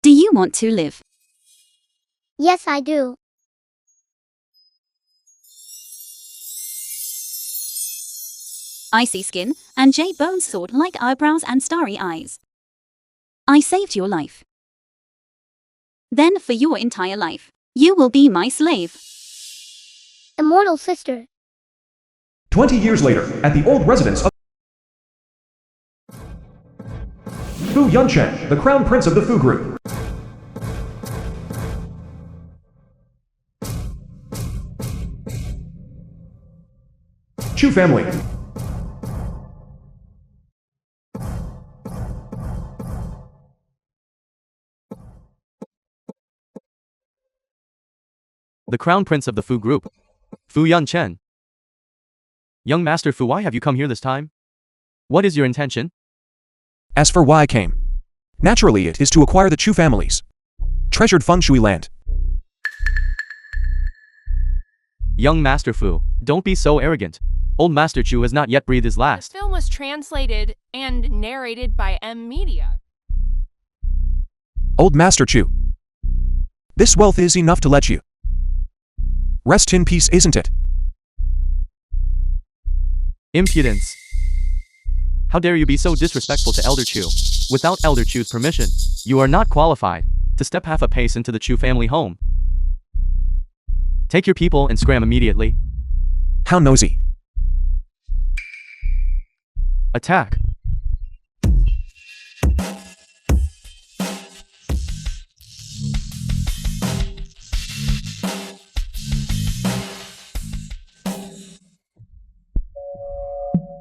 Do you want to live? Yes, I do. Icy skin and J-bone sword-like eyebrows and starry eyes. I saved your life. Then for your entire life, you will be my slave. Immortal sister. 20 years later, at the old residence of Fu Yunchen, the crown prince of the Fu group. Chu family. The crown prince of the Fu group. Fu Yunchen. Young Master Fu, why have you come here this time? What is your intention? As for why I came, naturally it is to acquire the Chu family's treasured feng shui land. Young Master Fu, don't be so arrogant. Old Master Chu has not yet breathed his last. The film was translated and narrated by M Media. Old Master Chu, this wealth is enough to let you rest in peace, isn't it? Impudence. How dare you be so disrespectful to Elder Chu? Without Elder Chu's permission, you are not qualified to step half a pace into the Chu family home. Take your people and scram immediately. How nosy. Attack.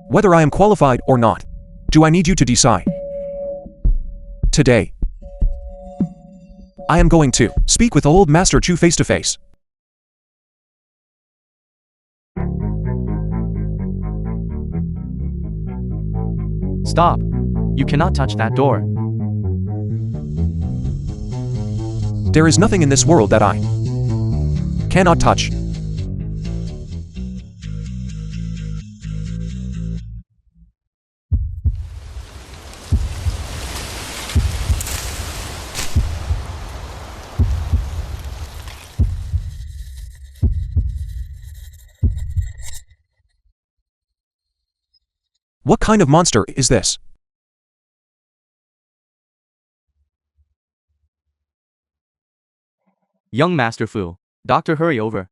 Whether I am qualified or not, do I need you to decide? Today, I am going to speak with old Master Chu face to face. Stop. You cannot touch that door. There is nothing in this world that I cannot touch. What kind of monster is this? Young Master Fu. Doctor, hurry over.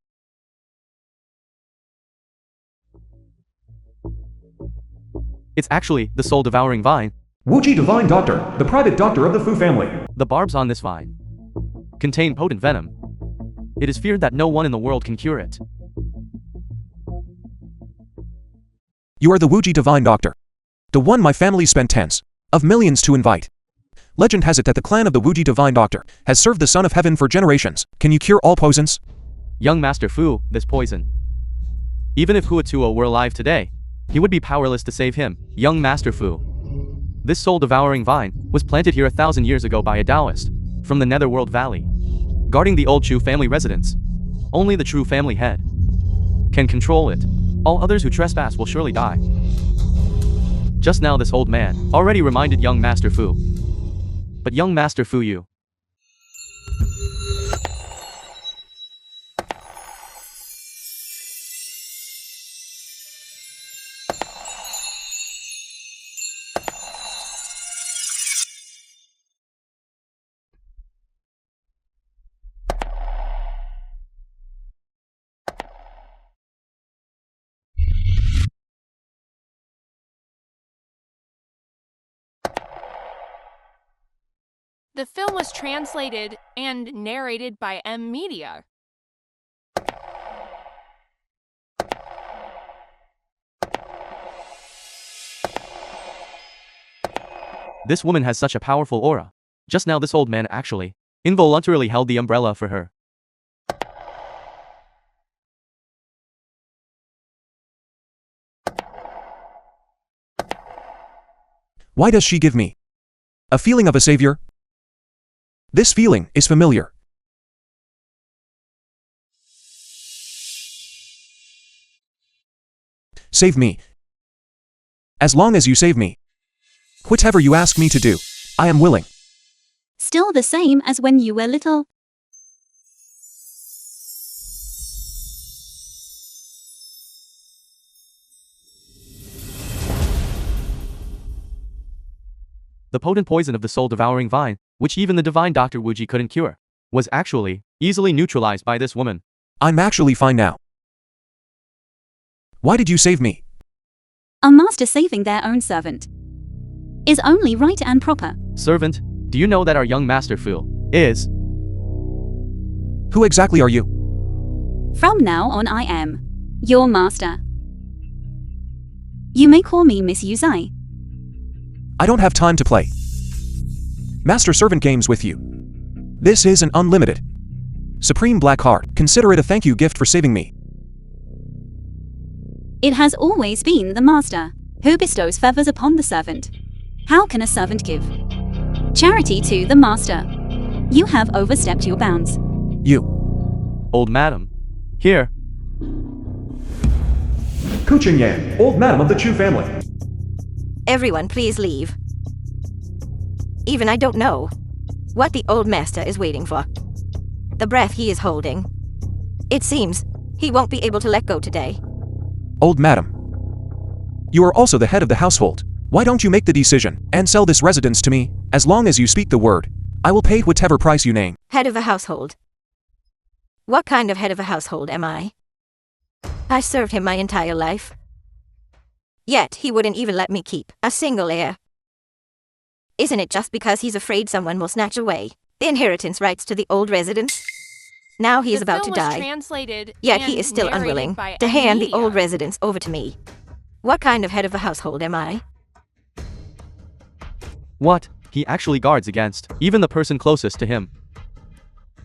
It's actually the soul-devouring vine. Wuji Divine Doctor, the private doctor of the Fu family. The barbs on this vine contain potent venom. It is feared that no one in the world can cure it. You are the Wuji Divine Doctor. The one my family spent tens of millions to invite. Legend has it that the clan of the Wuji Divine Doctor has served the Son of Heaven for generations. Can you cure all poisons? Young Master Fu, this poison. Even if Huatuo were alive today, he would be powerless to save him. Young Master Fu. This soul-devouring vine was planted here 1,000 years ago by a Taoist from the Netherworld Valley, guarding the old Chu family residence. Only the true family head can control it. All others who trespass will surely die. Just now this old man already reminded young Master Fu. But young Master Fu, you The film was translated and narrated by M Media. This woman has such a powerful aura. Just now this old man actually involuntarily held the umbrella for her. Why does she give me a feeling of a savior? This feeling is familiar. Save me. As long as you save me. Whatever you ask me to do, I am willing. Still the same as when you were little. The potent poison of the soul-devouring vine, which even the divine Dr. Wuji couldn't cure, was actually easily neutralized by this woman. I'm actually fine now. Why did you save me? A master saving their own servant is only right and proper. Servant, do you know that our young master Fu is? Who exactly are you? From now on I am your master. You may call me Miss Yuzai. I don't have time to play master-servant games with you. This is an unlimited Supreme Black Heart. Consider it a thank you gift for saving me. It has always been the master who bestows favors upon the servant. How can a servant give charity to the master? You have overstepped your bounds. You. Old madam. Here. Kuchen Yan, old madam of the Chu family. Everyone, please leave. Even I don't know what the old master is waiting for. The breath he is holding. It seems he won't be able to let go today. Old madam. You are also the head of the household. Why don't you make the decision and sell this residence to me? As long as you speak the word, I will pay whatever price you name. Head of a household. What kind of head of a household am I? I served him my entire life. Yet he wouldn't even let me keep a single heir. Isn't it just because he's afraid someone will snatch away the inheritance rights to the old residence? Now he is about to die. Yet he is still unwilling to hand the old residence over to me. What kind of head of a household am I? What? He actually guards against even the person closest to him.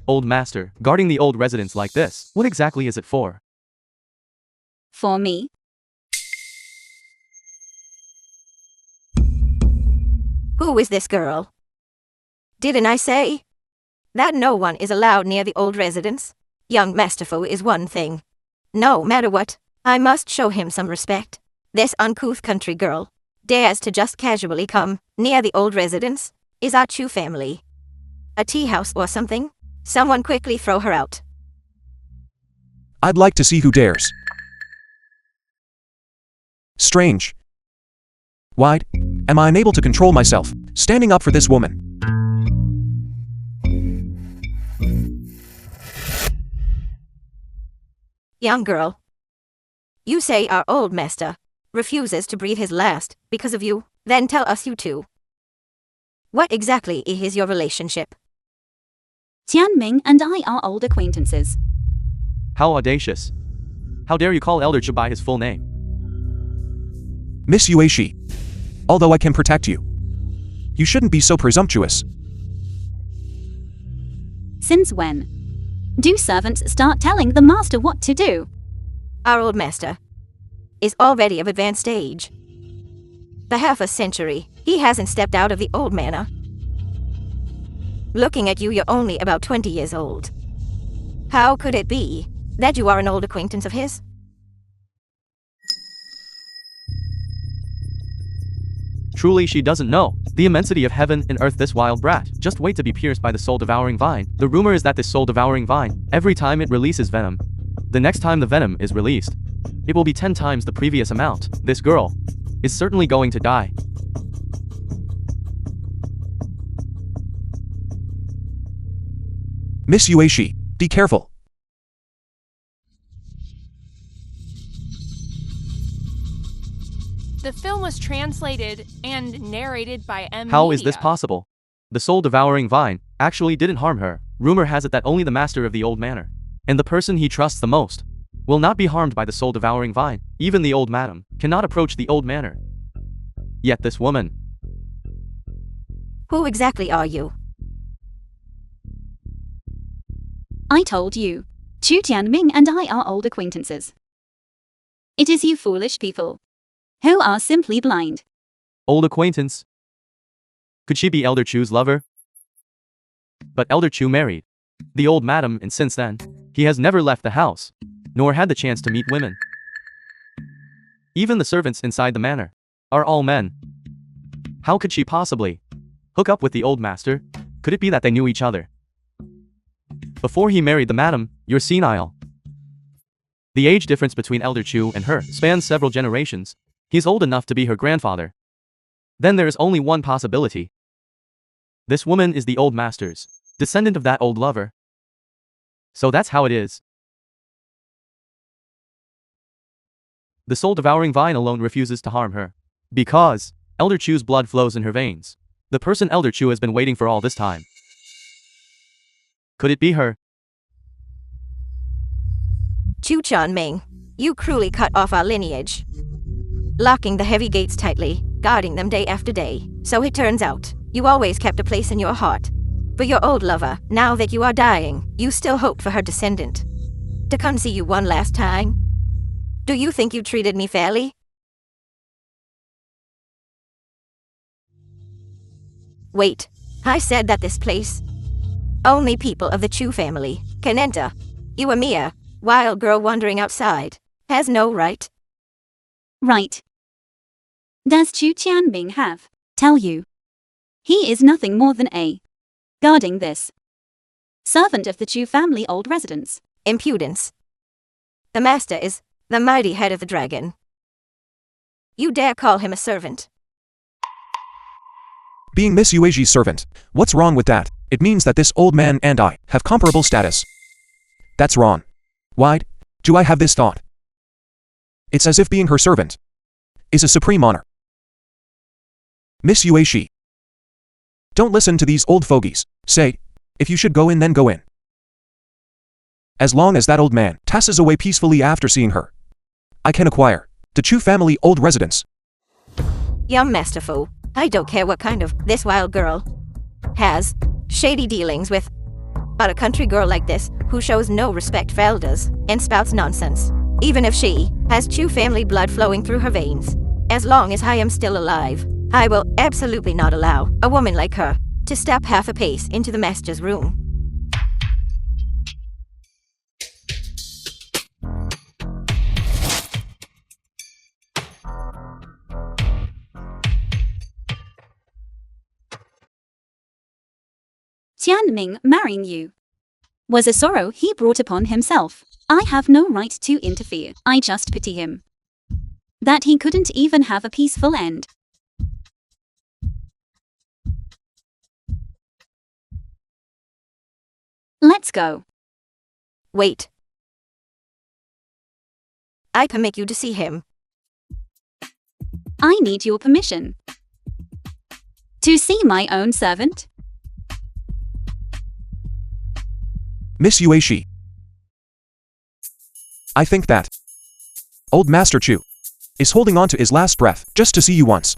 Old master, guarding the old residence like this, what exactly is it for? For me? Who is this girl? Didn't I say that no one is allowed near the old residence? Young Master Fu is one thing. No matter what, I must show him some respect. This uncouth country girl dares to just casually come near the old residence. Is our Chu family a tea house or something? Someone quickly throw her out. I'd like to see who dares. Strange. Why am I unable to control myself, standing up for this woman? Young girl, you say our old master refuses to breathe his last because of you. Then tell us you two. What exactly is your relationship? Tianming and I are old acquaintances. How audacious. How dare you call Elder Chu by his full name? Miss Yueshi. Although I can protect you, you shouldn't be so presumptuous. Since when do servants start telling the master what to do? Our old master is already of advanced age. The half a century, he hasn't stepped out of the old manor. Looking at you, you're only about 20 years old. How could it be that you are an old acquaintance of his? Truly she doesn't know the immensity of heaven and earth, this wild brat. Just wait to be pierced by the soul-devouring vine. The rumor is that this soul-devouring vine, every time it releases venom, the next time the venom is released, it will be 10 times the previous amount. This girl is certainly going to die. Miss Yueshi, be careful. The film was translated and narrated by M. How is this Media. possible? The soul-devouring vine actually didn't harm her. Rumor has it that only the master of the old manor, and the person he trusts the most, will not be harmed by the soul-devouring vine. Even the old madam cannot approach the old manor. Yet this woman. Who exactly are you? I told you, Chu Tianming and I are old acquaintances. It is you foolish people who are simply blind. Old acquaintance. Could she be Elder Chu's lover? But Elder Chu married the old madam, and since then, he has never left the house, nor had the chance to meet women. Even the servants inside the manor are all men. How could she possibly hook up with the old master? Could it be that they knew each other? Before he married the madam, you're senile. The age difference between Elder Chu and her spans several generations. He's old enough to be her grandfather. Then there is only one possibility. This woman is the old master's descendant of that old lover. So that's how it is. The soul-devouring vine alone refuses to harm her. Because Elder Chu's blood flows in her veins. The person Elder Chu has been waiting for all this time. Could it be her? Chu Chanming, you cruelly cut off our lineage, locking the heavy gates tightly, guarding them day after day. So it turns out, you always kept a place in your heart for your old lover. Now that you are dying, you still hoped for her descendant to come see you one last time. Do you think you treated me fairly? Wait, I said that this place, only people of the Chu family can enter. You a mere wild girl wandering outside has no right. Right. Does Chu Tianming have tell you? He is nothing more than a guarding this servant of the Chu family old residence. Impudence. The master is the mighty head of the dragon. You dare call him a servant? Being Miss Yueji's servant, what's wrong with that? It means that this old man and I have comparable status. That's wrong. Why do I have this thought? It's as if being her servant is a supreme honor. Miss Yueji, don't listen to these old fogies. Say, if you should go in, then go in. As long as that old man passes away peacefully after seeing her, I can acquire the Chu family old residence. Young masterful, I don't care what kind of this wild girl has shady dealings with, but a country girl like this who shows no respect for elders and spouts nonsense, even if she has Chu family blood flowing through her veins. As long as I am still alive, I will absolutely not allow a woman like her to step half a pace into the master's room. Tianming marrying you was a sorrow he brought upon himself. I have no right to interfere. I just pity him that he couldn't even have a peaceful end. Let's go. Wait. I permit you to see him. I need your permission to see my own servant. Miss Yueji, I think that old Master Chu is holding on to his last breath just to see you once.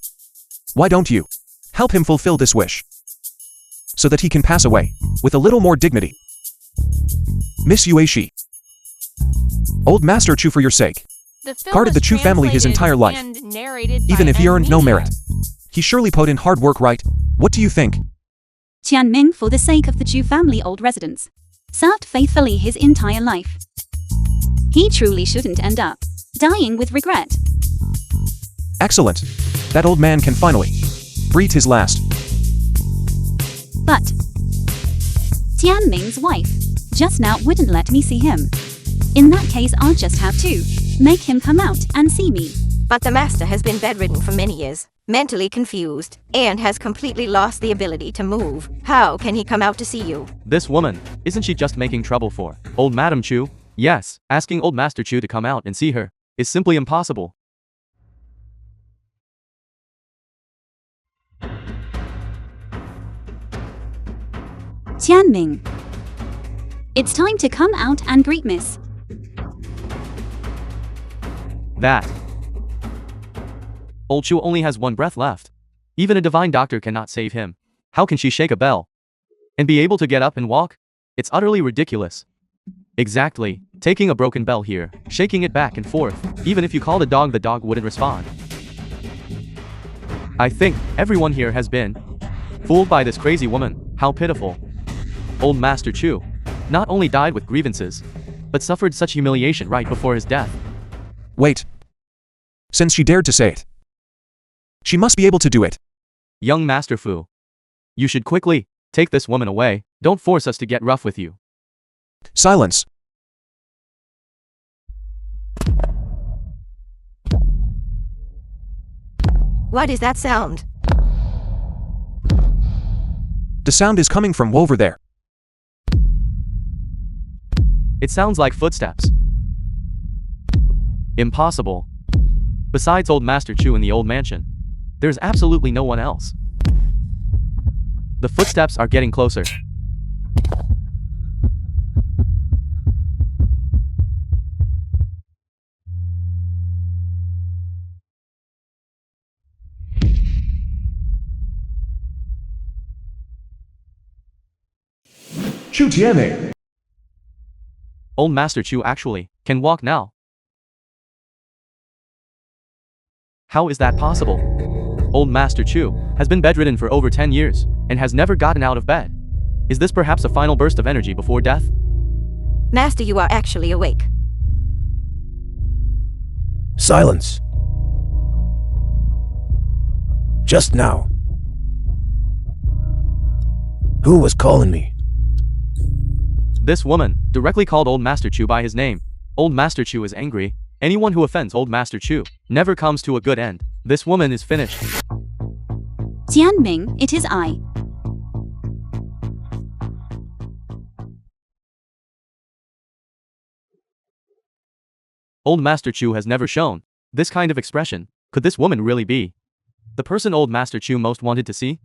Why don't you help him fulfill this wish so that he can pass away with a little more dignity? Miss Yueji, old Master Chu, for your sake, The film guarded was the Chu family his translated entire life. and narrated Even by if he earned no media. merit, he surely put in hard work, right? What do you think? Tianming, for the sake of the Chu family old residence, served faithfully his entire life. He truly shouldn't end up dying with regret. Excellent. That old man can finally breathe his last. But Tianming's wife just now wouldn't let me see him. In that case, I'll just have to make him come out and see me. But the master has been bedridden for many years, mentally confused, and has completely lost the ability to move. How can he come out to see you? This woman, isn't she just making trouble for old Madam Chu? Yes, asking old Master Chu to come out and see her is simply impossible. Tianming, it's time to come out and greet Miss. That old Chu only has one breath left. Even a divine doctor cannot save him. How can she shake a bell and be able to get up and walk? It's utterly ridiculous. Exactly. Taking a broken bell here, shaking it back and forth. Even if you called the dog wouldn't respond. I think everyone here has been fooled by this crazy woman. How pitiful. Old Master Chu not only died with grievances, but suffered such humiliation right before his death. Wait. Since she dared to say it, she must be able to do it. Young Master Fu, you should quickly Take this woman away. Don't force us to get rough with you. Silence. What is that sound? The sound is coming from over there. It sounds like footsteps. Impossible. Besides old Master Chu in the old mansion, there's absolutely no one else. The footsteps are getting closer. Chu Tianming. Old Master Chu actually can walk now. How is that possible? Old Master Chu has been bedridden for over 10 years and has never gotten out of bed. Is this perhaps a final burst of energy before death? Master, you are actually awake. Silence. Just now. Who was calling me? This woman directly called Old Master Chu by his name. Old Master Chu is angry. Anyone who offends Old Master Chu never comes to a good end. This woman is finished. Tianming, it is I. Old Master Chu has never shown this kind of expression. Could this woman really be the person Old Master Chu most wanted to see?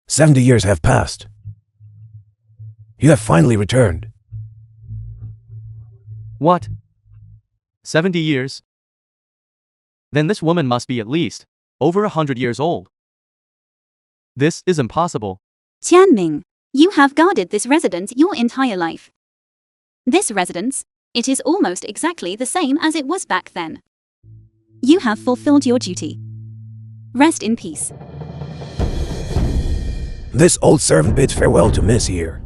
"70 years have passed. You have finally returned." What? 70 years? Then this woman must be at least over 100 years old. This is impossible. Tianming, you have guarded this residence your entire life. This residence, it is almost exactly the same as it was back then. You have fulfilled your duty. Rest in peace. This old servant bids farewell to Miss here.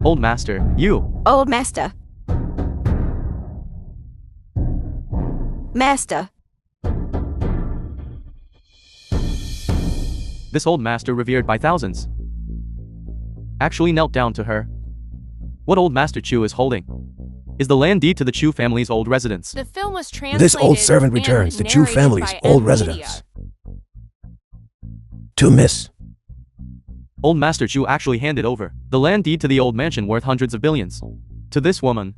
Old Master, you. Old Master. Master. This old master revered by thousands actually knelt down to her. What Old Master Chu is holding is the land deed to the Chu family's old residence. The film was translated This old servant and returns the Chu narrated family's by old M. residence. Media. To Miss. Old Master Chu actually handed over the land deed to the old mansion worth hundreds of billions to this woman.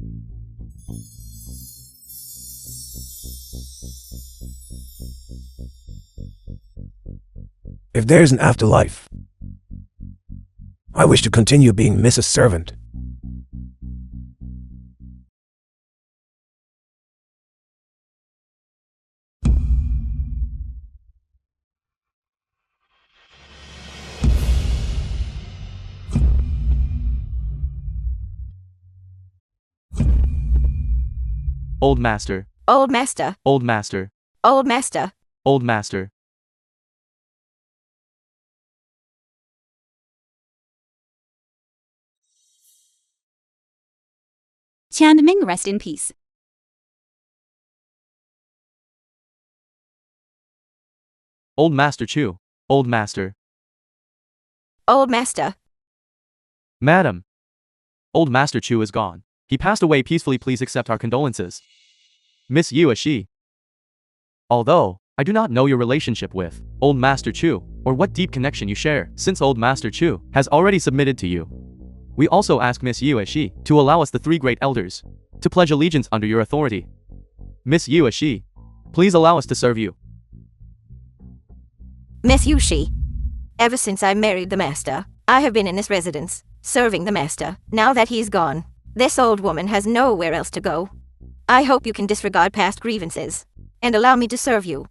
If there's an afterlife, I wish to continue being Mrs. Servant. Old Master. Old Master. Old Master. Old Master. Old Master. Tianming, rest in peace. Old Master Chu. Old Master. Old Master. Madam. Old Master Chu is gone. He passed away peacefully. Please accept our condolences. Miss Yu is she. Although, I do not know your relationship with Old Master Chu, or what deep connection you share, since Old Master Chu has already submitted to you. We also ask Miss Yu is she to allow us the three great elders to pledge allegiance under your authority. Miss Yu is she. Please allow us to serve you. Miss Yushi. Ever since I married the Master, I have been in this residence, serving the Master. Now that he's gone, this old woman has nowhere else to go. I hope you can disregard past grievances and allow me to serve you.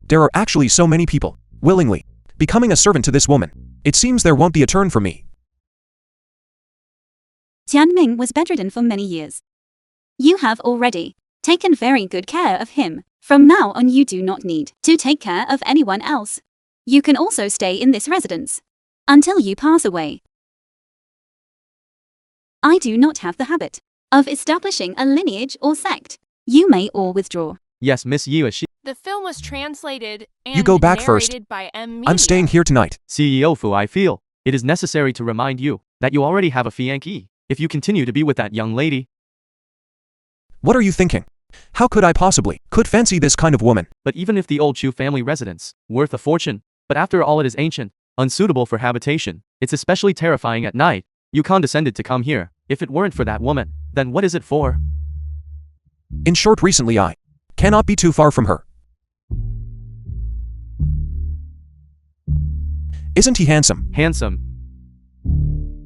There are actually so many people willingly becoming a servant to this woman. It seems there won't be a turn for me. Tianming was bedridden for many years. You have already taken very good care of him. From now on, you do not need to take care of anyone else. You can also stay in this residence until you pass away. I do not have the habit of establishing a lineage or sect. You may all withdraw. Yes, Miss Yue, The film was translated and You go back first. narrated by Media. I'm staying here tonight. CEO Fu, I feel it is necessary to remind you that you already have a fiancée. If you continue to be with that young lady, What are you thinking? How could I possibly could fancy this kind of woman? but even if the old Chu family residence, worth a fortune, but after all it is ancient, unsuitable for habitation, it's especially terrifying at night. You condescended to come here. If it weren't for that woman, then what is it for? In short, recently I cannot be too far from her. Isn't he handsome? Handsome.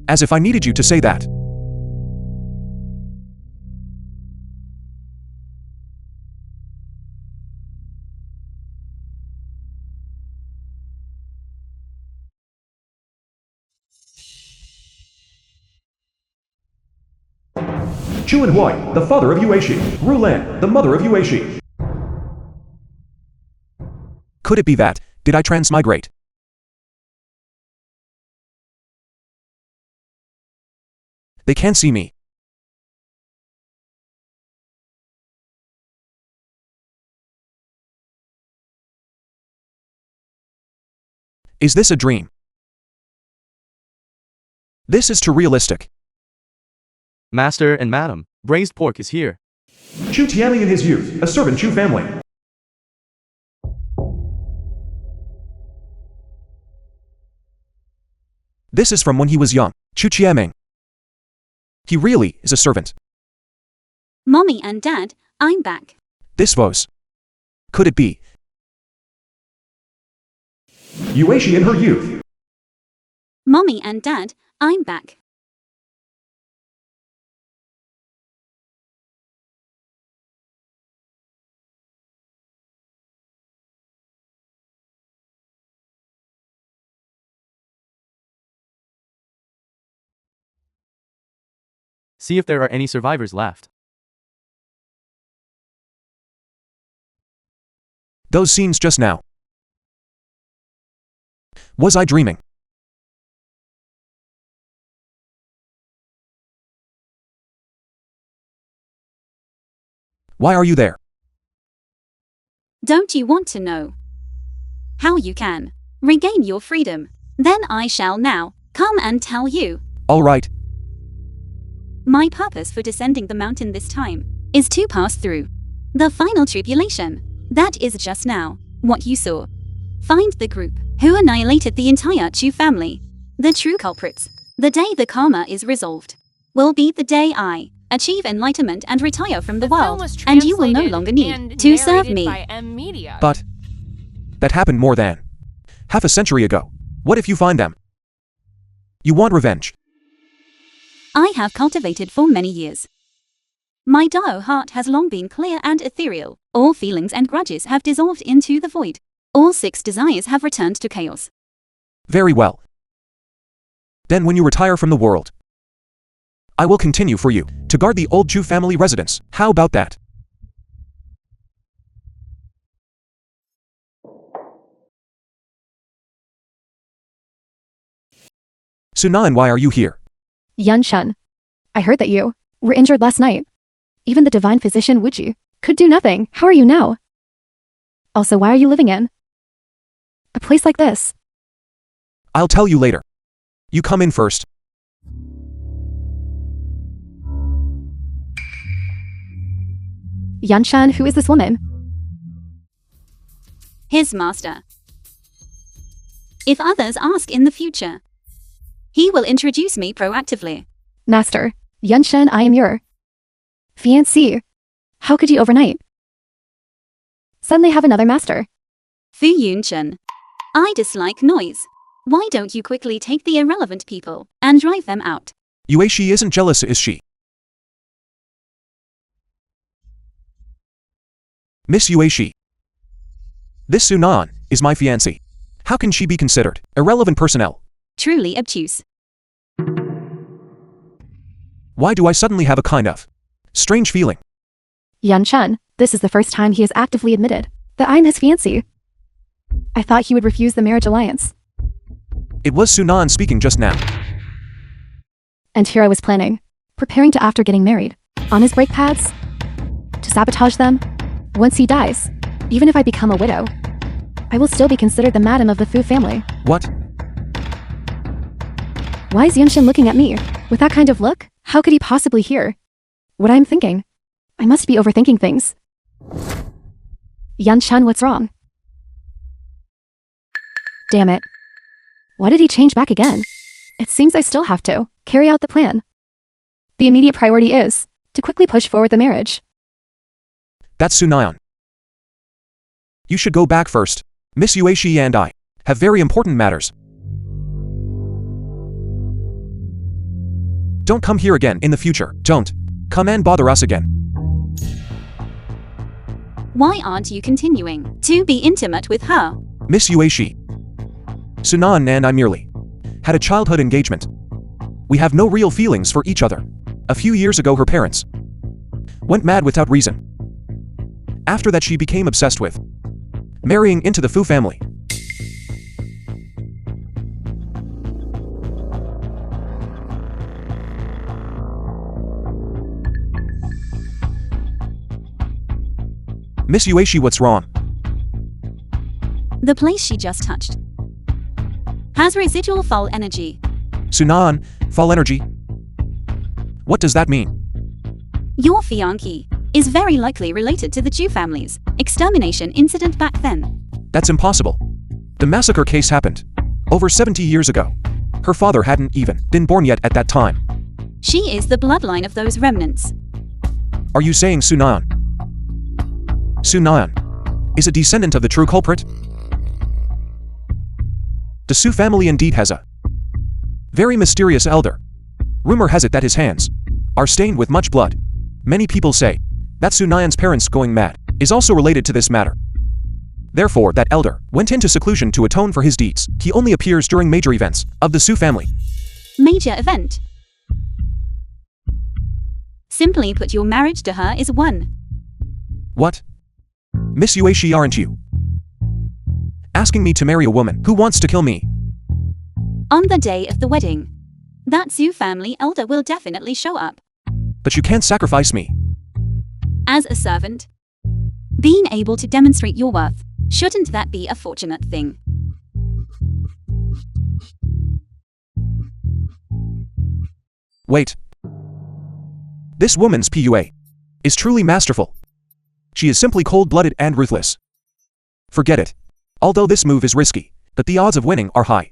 As if I needed you to say that. Chu and Hui, the father of Yueshi. Rulan, the mother of Yueshi. Could it be that? Did I transmigrate? They can't see me. Is this a dream? This is too realistic. Master and Madam, braised pork is here. Chu Tianming in his youth, a servant Chu family. This is from when he was young, Chu Tianming. He really is a servant. Mommy and Dad, I'm back. This was. Could it be? Yueshi in her youth. Mommy and Dad, I'm back. See if there are any survivors left. Those scenes just now. Was I dreaming? Why are you there? Don't you want to know how you can regain your freedom? Then I shall now come and tell you. All right. My purpose for descending the mountain this time is to pass through the final tribulation. That is just now what you saw. Find the group who annihilated the entire Chu family. The true culprits. The day the karma is resolved will be the day I achieve enlightenment and retire from the film world, was and you will no translated longer need and to serve narrated me. by Media. But that happened more than half a century ago. What if you find them? You want revenge? I have cultivated for many years. My Dao heart has long been clear and ethereal. All feelings and grudges have dissolved into the void. All 6 desires have returned to chaos. Very well. Then when you retire from the world, I will continue for you to guard the old Chu family residence. How about that? Sunan, why are you here? Yunshan, I heard that you were injured last night. Even the divine physician Wuji could do nothing. How are you now? Also, why are you living in a place like this? I'll tell you later. You come in first. Yunshan, who is this woman? His master. If others ask in the future, he will introduce me proactively. Master, Yunshan, I am your fiancé. How could you overnight suddenly have another master? Fu Yunchen. I dislike noise. Why don't you quickly take the irrelevant people and drive them out? Yueshi isn't jealous, is she? Miss Yueshi. This Sunan is my fiancé. How can she be considered irrelevant personnel? Truly obtuse. Why do I suddenly have a kind of strange feeling? Yunshan, this is the first time he has actively admitted that I'm his fiancé. I thought he would refuse the marriage alliance. It was Sunan speaking just now. And here I was planning, preparing to after getting married, on his brake pads, to sabotage them. Once he dies, even if I become a widow, I will still be considered the madam of the Fu family. What? Why is Yunshin looking at me with that kind of look? How could he possibly hear what I'm thinking? I must be overthinking things. Yunshin, what's wrong? Damn it. Why did he change back again? It seems I still have to carry out the plan. The immediate priority is to quickly push forward the marriage. That's Sunayon. You should go back first. Miss Yueshi and I have very important matters. Don't come here again in the future. Don't come and bother us again. Why aren't you continuing to be intimate with her? Miss Yueshi, Sunan and I merely had a childhood engagement. We have no real feelings for each other. A few years ago her parents went mad without reason. After that she became obsessed with marrying into the Fu family. Miss Yueshi, what's wrong? The place she just touched has residual foul energy. Sunan, foul energy? What does that mean? Your fiancé is very likely related to the Chu family's extermination incident back then. That's impossible. The massacre case happened over 70 years ago. Her father hadn't even been born yet at that time. She is the bloodline of those remnants. Are you saying Sunan is a descendant of the true culprit? The Su family indeed has a very mysterious elder. Rumor has it that his hands are stained with much blood. Many people say that Sunayan's parents going mad is also related to this matter. Therefore, that elder went into seclusion to atone for his deeds. He only appears during major events of the Su family. Major event? Simply put, your marriage to her is one. What? Miss Yueshi, aren't you asking me to marry a woman who wants to kill me? On the day of the wedding, that Su family elder will definitely show up. But you can't sacrifice me. As a servant, being able to demonstrate your worth, shouldn't that be a fortunate thing? Wait. This woman's PUA is truly masterful. She is simply cold-blooded and ruthless. Forget it. Although this move is risky, but the odds of winning are high.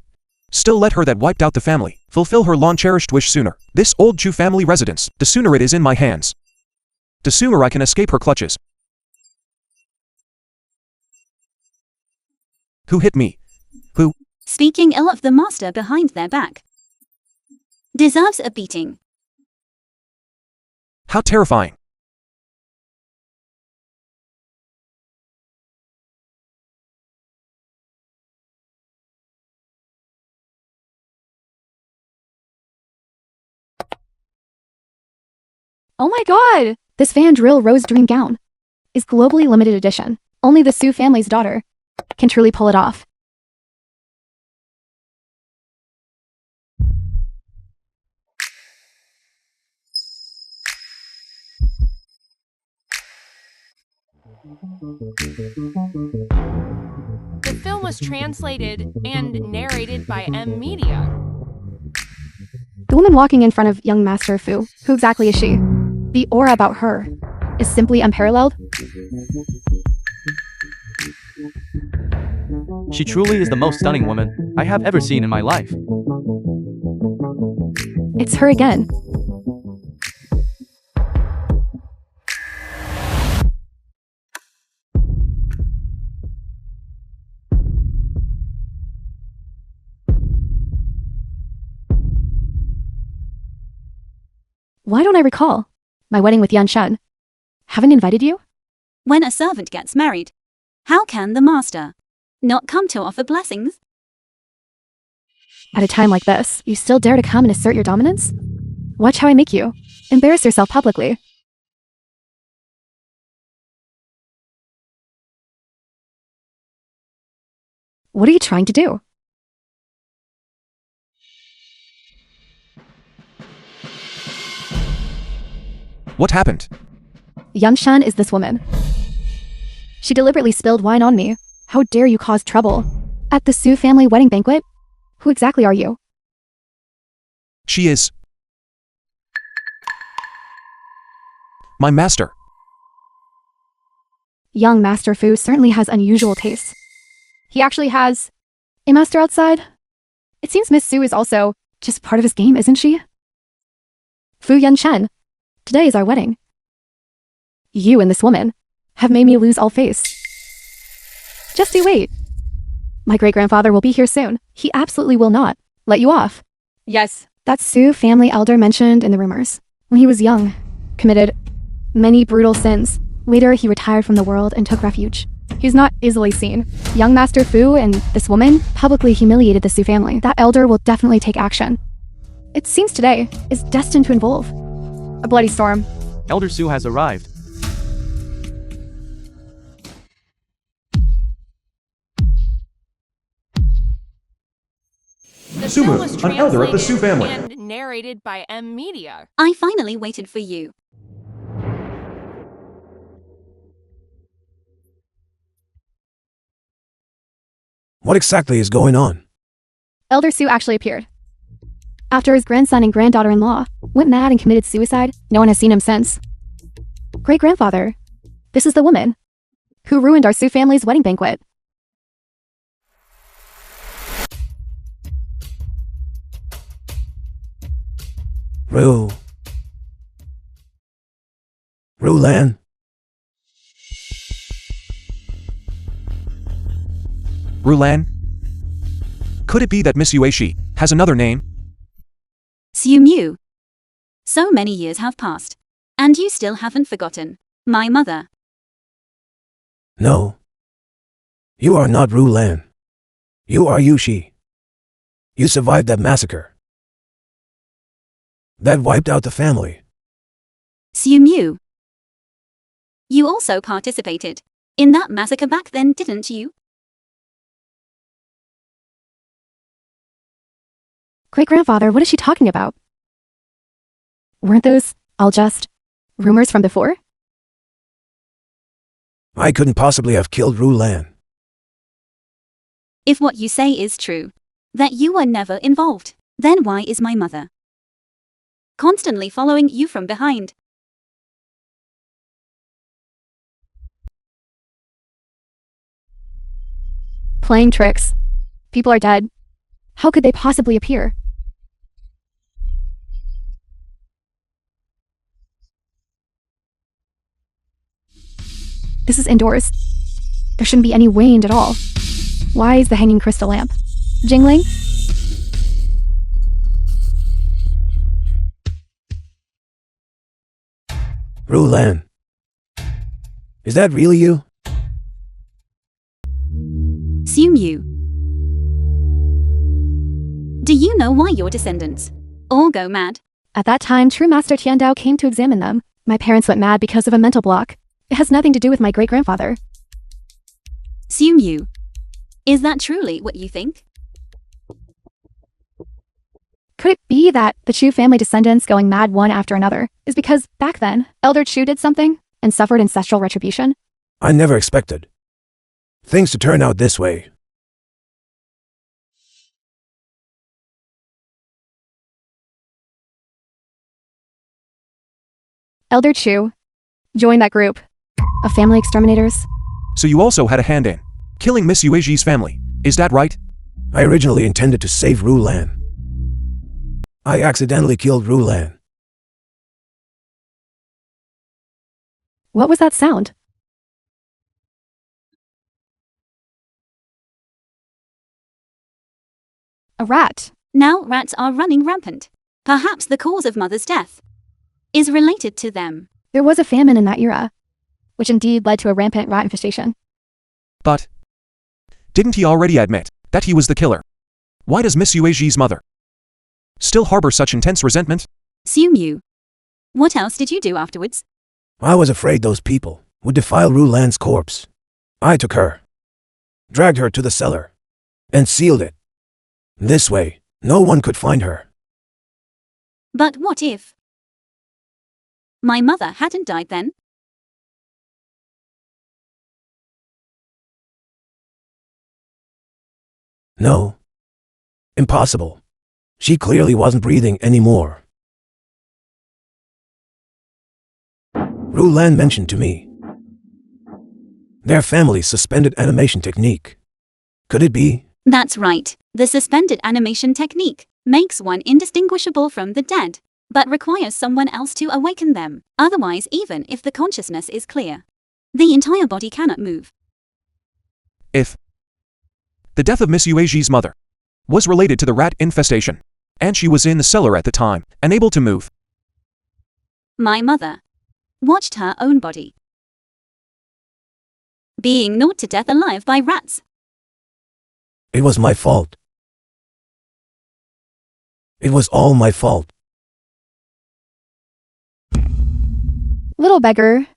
Still, let her that wiped out the family fulfill her long-cherished wish sooner. This old Chu family residence, the sooner it is in my hands, the sooner I can escape her clutches. Who hit me? Who? Speaking ill of the master behind their back deserves a beating. How terrifying. Oh my god! This Van Drill Rose Dream gown is globally limited edition. Only the Su family's daughter can truly pull it off. The film was translated and narrated by M Media. The woman walking in front of young Master Fu, who exactly is she? The aura about her is simply unparalleled. She truly is the most stunning woman I have ever seen in my life. It's her again. Why don't I recall my wedding with Yan Shen? Haven't invited you? When a servant gets married, how can the master not come to offer blessings? At a time like this, you still dare to come and assert your dominance? Watch how I make you embarrass yourself publicly. What are you trying to do? What happened? Yangshan is this woman. She deliberately spilled wine on me. How dare you cause trouble? At the Su family wedding banquet? Who exactly are you? She is my master. Young Master Fu certainly has unusual tastes. He actually has a master outside. It seems Miss Su is also just part of his game, isn't she? Fu Yunshen, today is our wedding. You and this woman have made me lose all face. Just you wait. My great-grandfather will be here soon. He absolutely will not let you off. Yes, that Su family elder mentioned in the rumors. When he was young, committed many brutal sins. Later, he retired from the world and took refuge. He's not easily seen. Young Master Fu and this woman publicly humiliated the Su family. That elder will definitely take action. It seems today is destined to involve a bloody storm. Elder Su has arrived. The Sumu, film was an elder of the Su translated family. and narrated by M Media. I finally waited for you. What exactly is going on? Elder Su actually appeared. After his grandson and granddaughter-in-law went mad and committed suicide, no one has seen him since. Great-grandfather, this is the woman who ruined our Su family's wedding banquet. Rulan? Rulan? Could it be that Miss Yueshi has another name? Xiu Mu. So many years have passed. And you still haven't forgotten my mother. No. You are not Rulan. You are Yushi. You survived that massacre. That wiped out the family. Xiu Mu. You also participated in that massacre back then, didn't you? Great-grandfather, what is she talking about? Weren't those all just rumors from before? I couldn't possibly have killed Rulan. If what you say is true, that you were never involved, then why is my mother constantly following you from behind? Playing tricks. People are dead. How could they possibly appear? This is indoors. There shouldn't be any wind at all. Why is the hanging crystal lamp jingling? Rulan. Is that really you? Xiu Mu. Do you know why your descendants all go mad? At that time, True Master Tiandao came to examine them. My parents went mad because of a mental block. It has nothing to do with my great-grandfather. Xiu Mu. Is that truly what you think? Could it be that the Chu family descendants going mad one after another is because, back then, Elder Chu did something and suffered ancestral retribution? I never expected things to turn out this way. Elder Chu joined that group of family exterminators. So you also had a hand in killing Miss Yueji's family, is that right? I originally intended to save Rulan. I accidentally killed Rulan. What was that sound? A rat. Now rats are running rampant. Perhaps the cause of mother's death is related to them. There was a famine in that era, which indeed led to a rampant rat infestation. But didn't he already admit that he was the killer? Why does Miss Yueji's mother still harbor such intense resentment? Xiu Mu. What else did you do afterwards? I was afraid those people would defile Rulan's corpse. I took her, dragged her to the cellar, and sealed it. This way, no one could find her. But what if my mother hadn't died then? No. Impossible. She clearly wasn't breathing anymore. Rulan mentioned to me their family's suspended animation technique. Could it be? That's right. The suspended animation technique makes one indistinguishable from the dead, but requires someone else to awaken them. Otherwise, even if the consciousness is clear, the entire body cannot move. If the death of Miss Yueji's mother was related to the rat infestation, and she was in the cellar at the time, unable to move, My mother watched her own body being gnawed to death alive by rats. It was my fault. It was all my fault. Little beggar.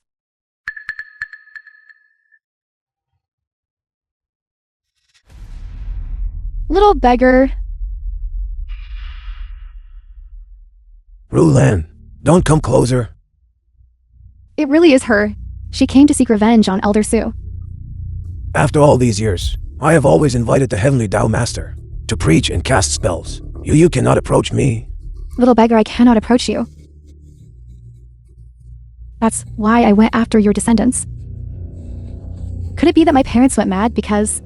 Little beggar. Rulan, don't come closer. It really is her. She came to seek revenge on Elder Su. After all these years, I have always invited the Heavenly Tao Master to preach and cast spells. You cannot approach me. Little beggar, I cannot approach you. That's why I went after your descendants. Could it be that my parents went mad because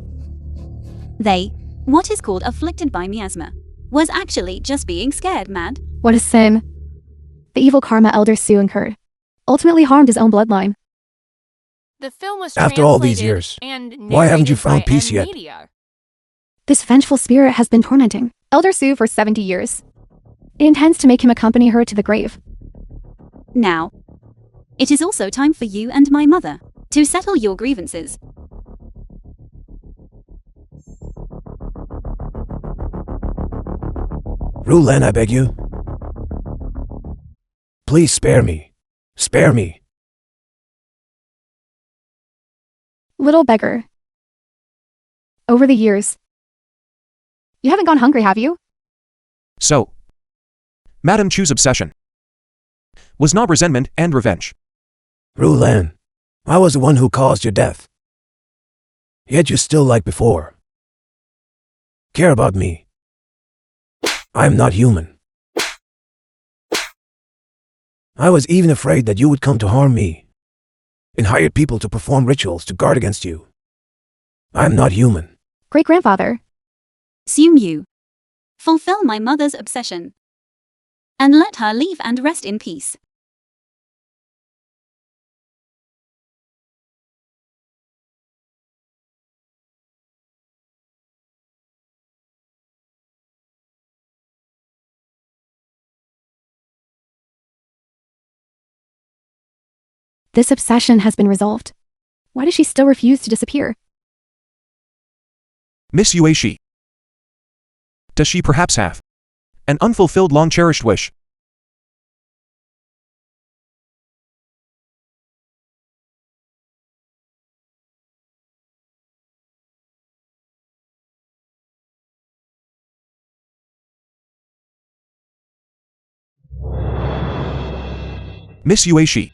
They, what is called afflicted by miasma, was actually just being scared mad? what a sin? The evil karma Elder Su incurred ultimately harmed his own bloodline. The film was After all these translated years, and why haven't you narrated found by peace M yet? Media. This vengeful spirit has been tormenting Elder Su for 70 years. It intends to make him accompany her to the grave. Now, it is also time for you and my mother to settle your grievances. Rulan, I beg you. Please spare me. Spare me. Little beggar. Over the years. You haven't gone hungry, have you? so Madame Chu's obsession was not resentment and revenge. Rulan, I was the one who caused your death. Yet you still like before. Care about me. I am not human. I was even afraid that you would come to harm me and hired people to perform rituals to guard against you. I am not human. Great-grandfather. Soon you fulfill my mother's obsession and let her leave and rest in peace. This obsession has been resolved. Why does she still refuse to disappear? Miss Yueji. Does she perhaps have an unfulfilled long-cherished wish? Miss Yueji.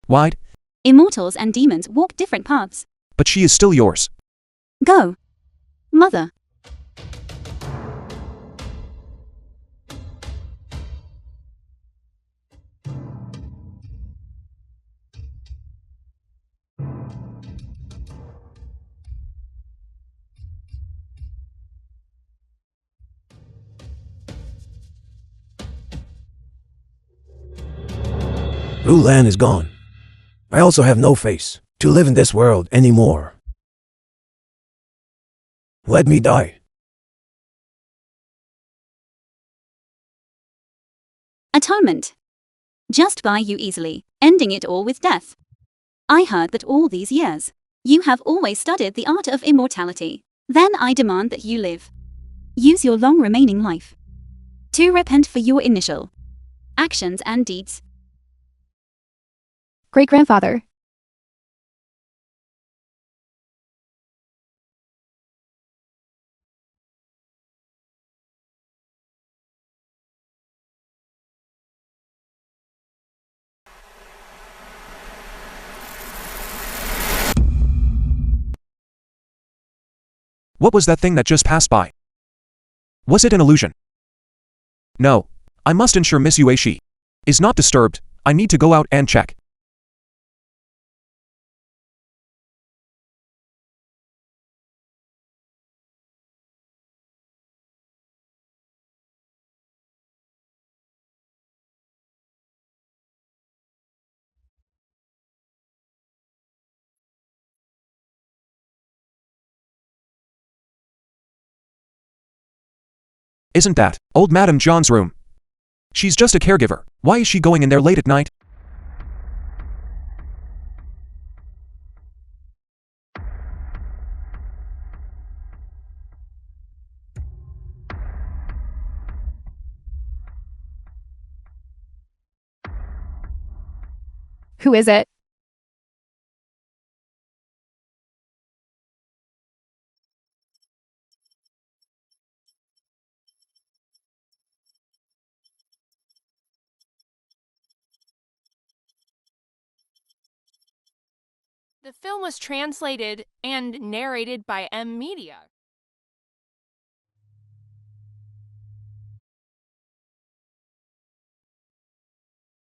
Wide, Immortals and demons walk different paths. but she is still yours. Go, mother. Rulan is gone. I also have no face to live in this world anymore. Let me die. Atonement. Just by you easily, ending it all with death. I heard that all these years, you have always studied the art of immortality. Then I demand that you live. Use your long remaining life to repent for your initial actions and deeds. Great-grandfather. What was that thing that just passed by? Was it an illusion? No. I must ensure Miss Yueshi is not disturbed. I need to go out and check. Isn't that old Madame John's room? She's just a caregiver. Why is she going in there late at night? Who is it? The film was translated and narrated by M Media.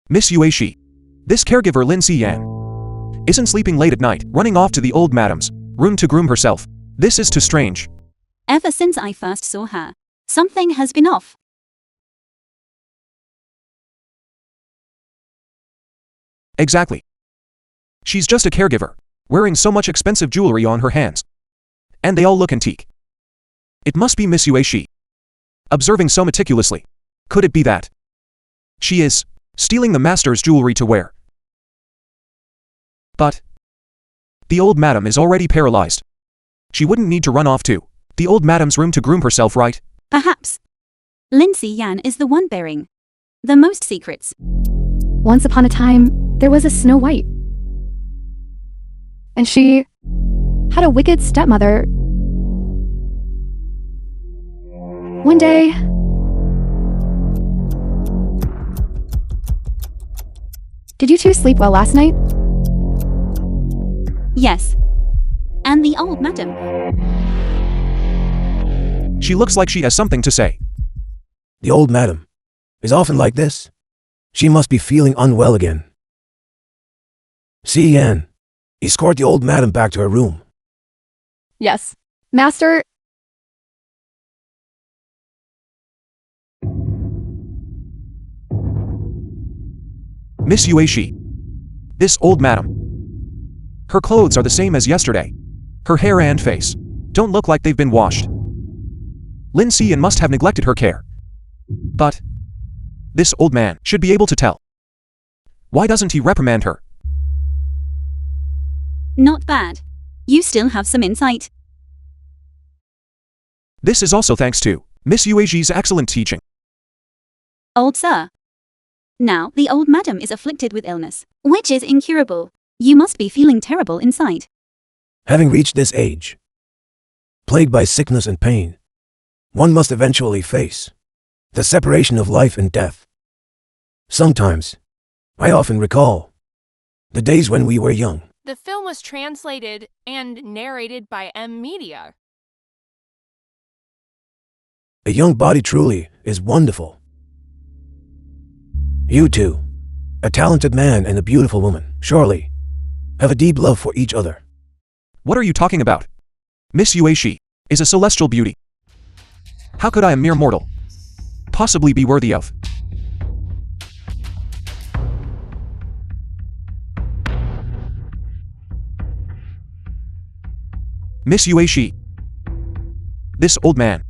Miss Yueshi. This caregiver Lin Yan isn't sleeping late at night, running off to the old madam's room to groom herself. This is too strange. Ever since I first saw her, something has been off. Exactly. She's just a caregiver, wearing so much expensive jewelry on her hands. And they all look antique. It must be Miss Yueshi. Observing so meticulously. Could it be that she is stealing the master's jewelry to wear? But the old madam is already paralyzed. She wouldn't need to run off to the old madam's room to groom herself, right? Perhaps Lin Yan is the one bearing the most secrets. Once upon a time, there was a Snow White. And she had a wicked stepmother. One day, did you two sleep well last night? Yes. And the old madam. She looks like she has something to say. The old madam is often like this. She must be feeling unwell again. Cine, escort the old madam back to her room. Yes. Master, Miss Yueshi. This old madam. Her clothes are the same as yesterday. Her hair and face don't look like they've been washed. Lin Yan must have neglected her care. But this old man should be able to tell. Why doesn't he reprimand her? Not bad. You still have some insight. This is also thanks to Miss Yueji's excellent teaching. Old sir. Now the old madam is afflicted with illness, which is incurable. You must be feeling terrible inside. Having reached this age, plagued by sickness and pain, one must eventually face the separation of life and death. Sometimes, I often recall the days when we were young. The film was translated and narrated by M Media. A young body truly is wonderful. You two, a talented man and a beautiful woman, surely have a deep love for each other. What are you talking about? Miss Yueshi is a celestial beauty. How could I, a mere mortal, possibly be worthy of? Miss Yueshi. This old man.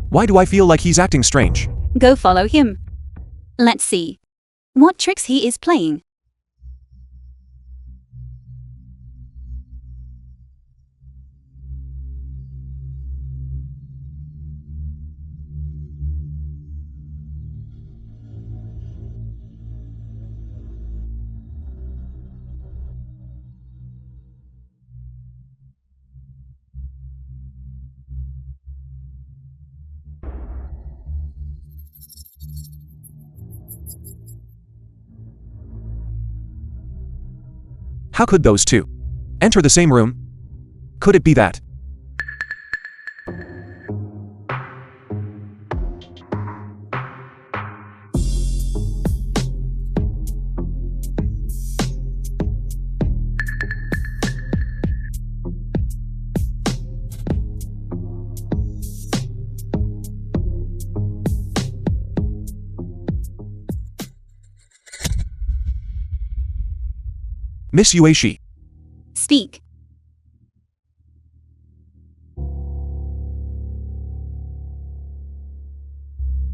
Why do I feel like he's acting strange? Go follow him. Let's see what tricks he is playing. How could those two enter the same room? Could it be that Miss Yueshi. Speak.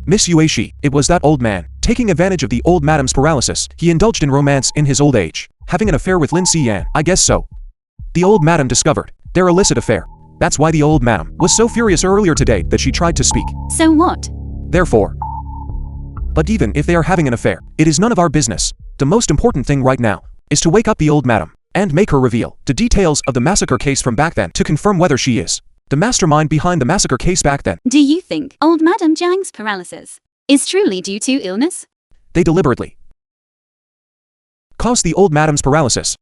Miss Yueshi, it was that old man. Taking advantage of the old madam's paralysis, he indulged in romance in his old age. Having an affair with Lin Xian, I guess so. The old madam discovered their illicit affair. That's why the old madam was so furious earlier today that she tried to speak. So what? Therefore. But even if they are having an affair, it is none of our business. The most important thing right now is to wake up the old madam and make her reveal the details of the massacre case from back then to confirm whether she is the mastermind behind the massacre case back then. Do you think old Madame Jiang's paralysis is truly due to illness? They deliberately caused the old madam's paralysis.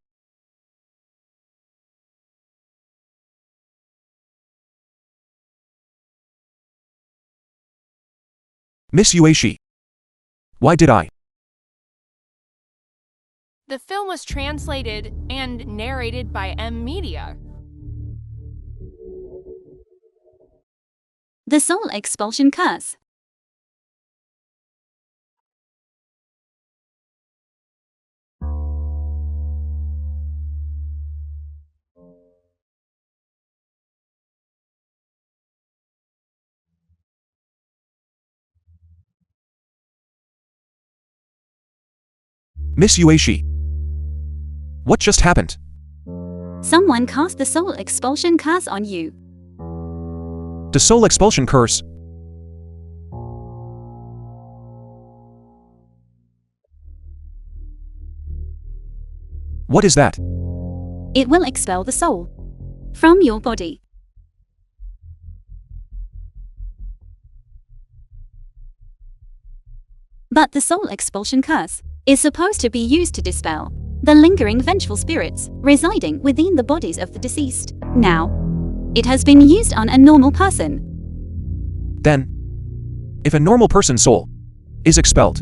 Miss Yueshi. Why did I? The film was translated and narrated by M Media. The soul expulsion curse. Miss Yueshi. What just happened? Someone cast the soul expulsion curse on you. The soul expulsion curse. What is that? It will expel the soul from your body. But the soul expulsion curse is supposed to be used to dispel the lingering vengeful spirits residing within the bodies of the deceased. Now, it has been used on a normal person. Then, if a normal person's soul is expelled,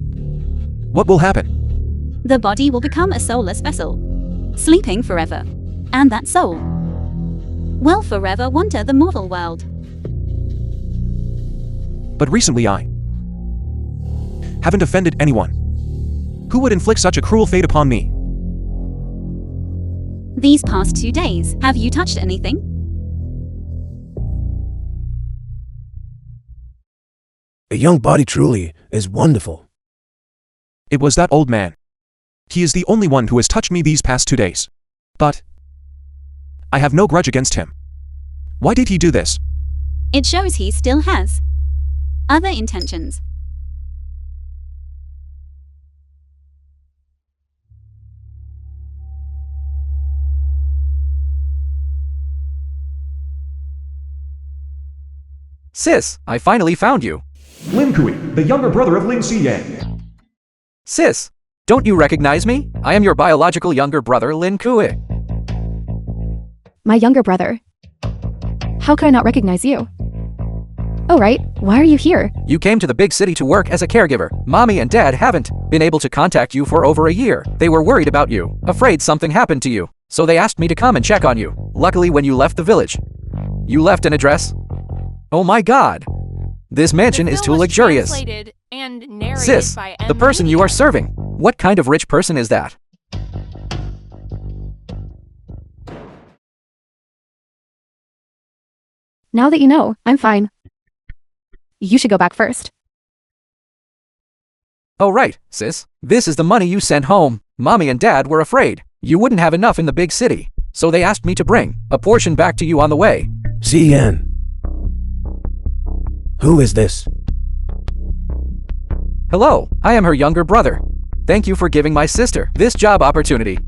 what will happen? The body will become a soulless vessel, sleeping forever. And that soul will forever wander the mortal world. But recently I haven't offended anyone. Who would inflict such a cruel fate upon me? These past 2 days, have you touched anything? A young body truly is wonderful. It was that old man. He is the only one who has touched me these past 2 days. But I have no grudge against him. Why did he do this? It shows he still has other intentions. Sis, I finally found you. Lin Kui, the younger brother of Lin Xiyan. Sis, don't you recognize me? I am your biological younger brother, Lin Kui. My younger brother. How could I not recognize you? Oh right, why are you here? You came to the big city to work as a caregiver. Mommy and Dad haven't been able to contact you for over a year. They were worried about you, afraid something happened to you. So they asked me to come and check on you. Luckily, when you left the village, you left an address. Oh my god. This mansion is too luxurious. Sis, the person you are serving. What kind of rich person is that? Now that you know, I'm fine. You should go back first. Oh right, sis. This is the money you sent home. Mommy and Dad were afraid you wouldn't have enough in the big city. So they asked me to bring a portion back to you on the way. Cine. Who is this? Hello, I am her younger brother. Thank you for giving my sister this job opportunity.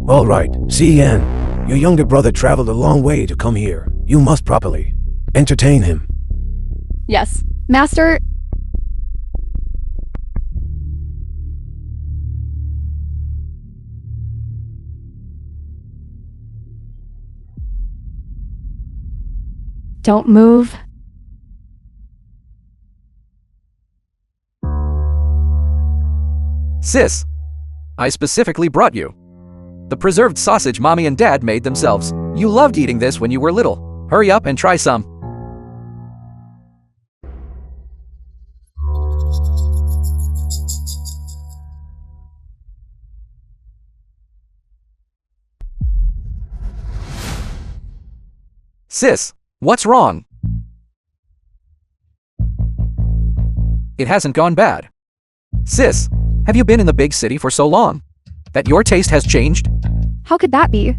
All right, Cine. Your younger brother traveled a long way to come here. You must properly entertain him. Yes. Master... Don't move. Sis, I specifically brought you the preserved sausage Mommy and Dad made themselves. You loved eating this when you were little. Hurry up and try some. Sis, what's wrong? It hasn't gone bad. Sis, have you been in the big city for so long that your taste has changed? How could that be?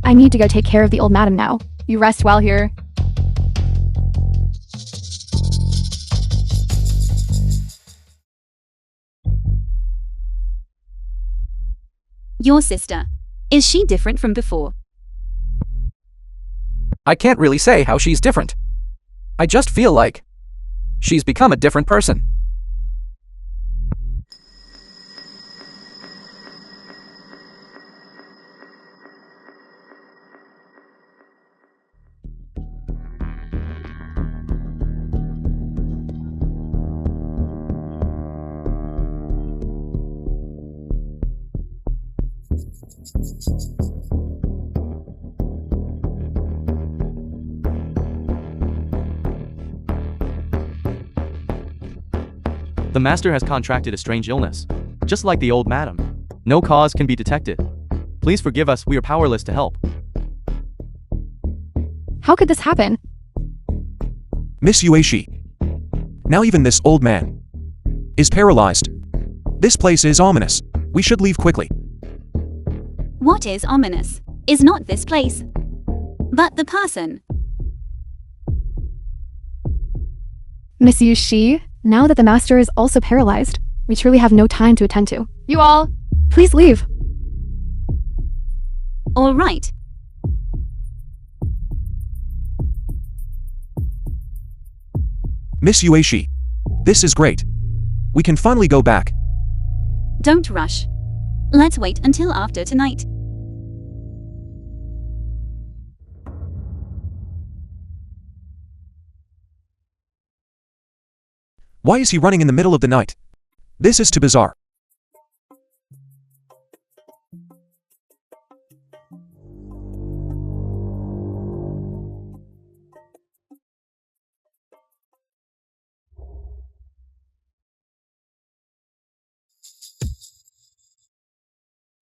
I need to go take care of the old madam now. You rest well here. Your sister. Is she different from before? I can't really say how she's different. I just feel like she's become a different person. The master has contracted a strange illness, just like the old madam. No cause can be detected. Please forgive us, we are powerless to help. How could this happen? Miss Yueshi. Now even this old man is paralyzed. This place is ominous. We should leave quickly. What is ominous is not this place, but the person. Miss Yushi, now that the master is also paralyzed, we truly have no time to attend to. You all, please leave. All right. Miss Yueshi. This is great. We can finally go back. Don't rush. Let's wait until after tonight. Why is he running in the middle of the night? This is too bizarre.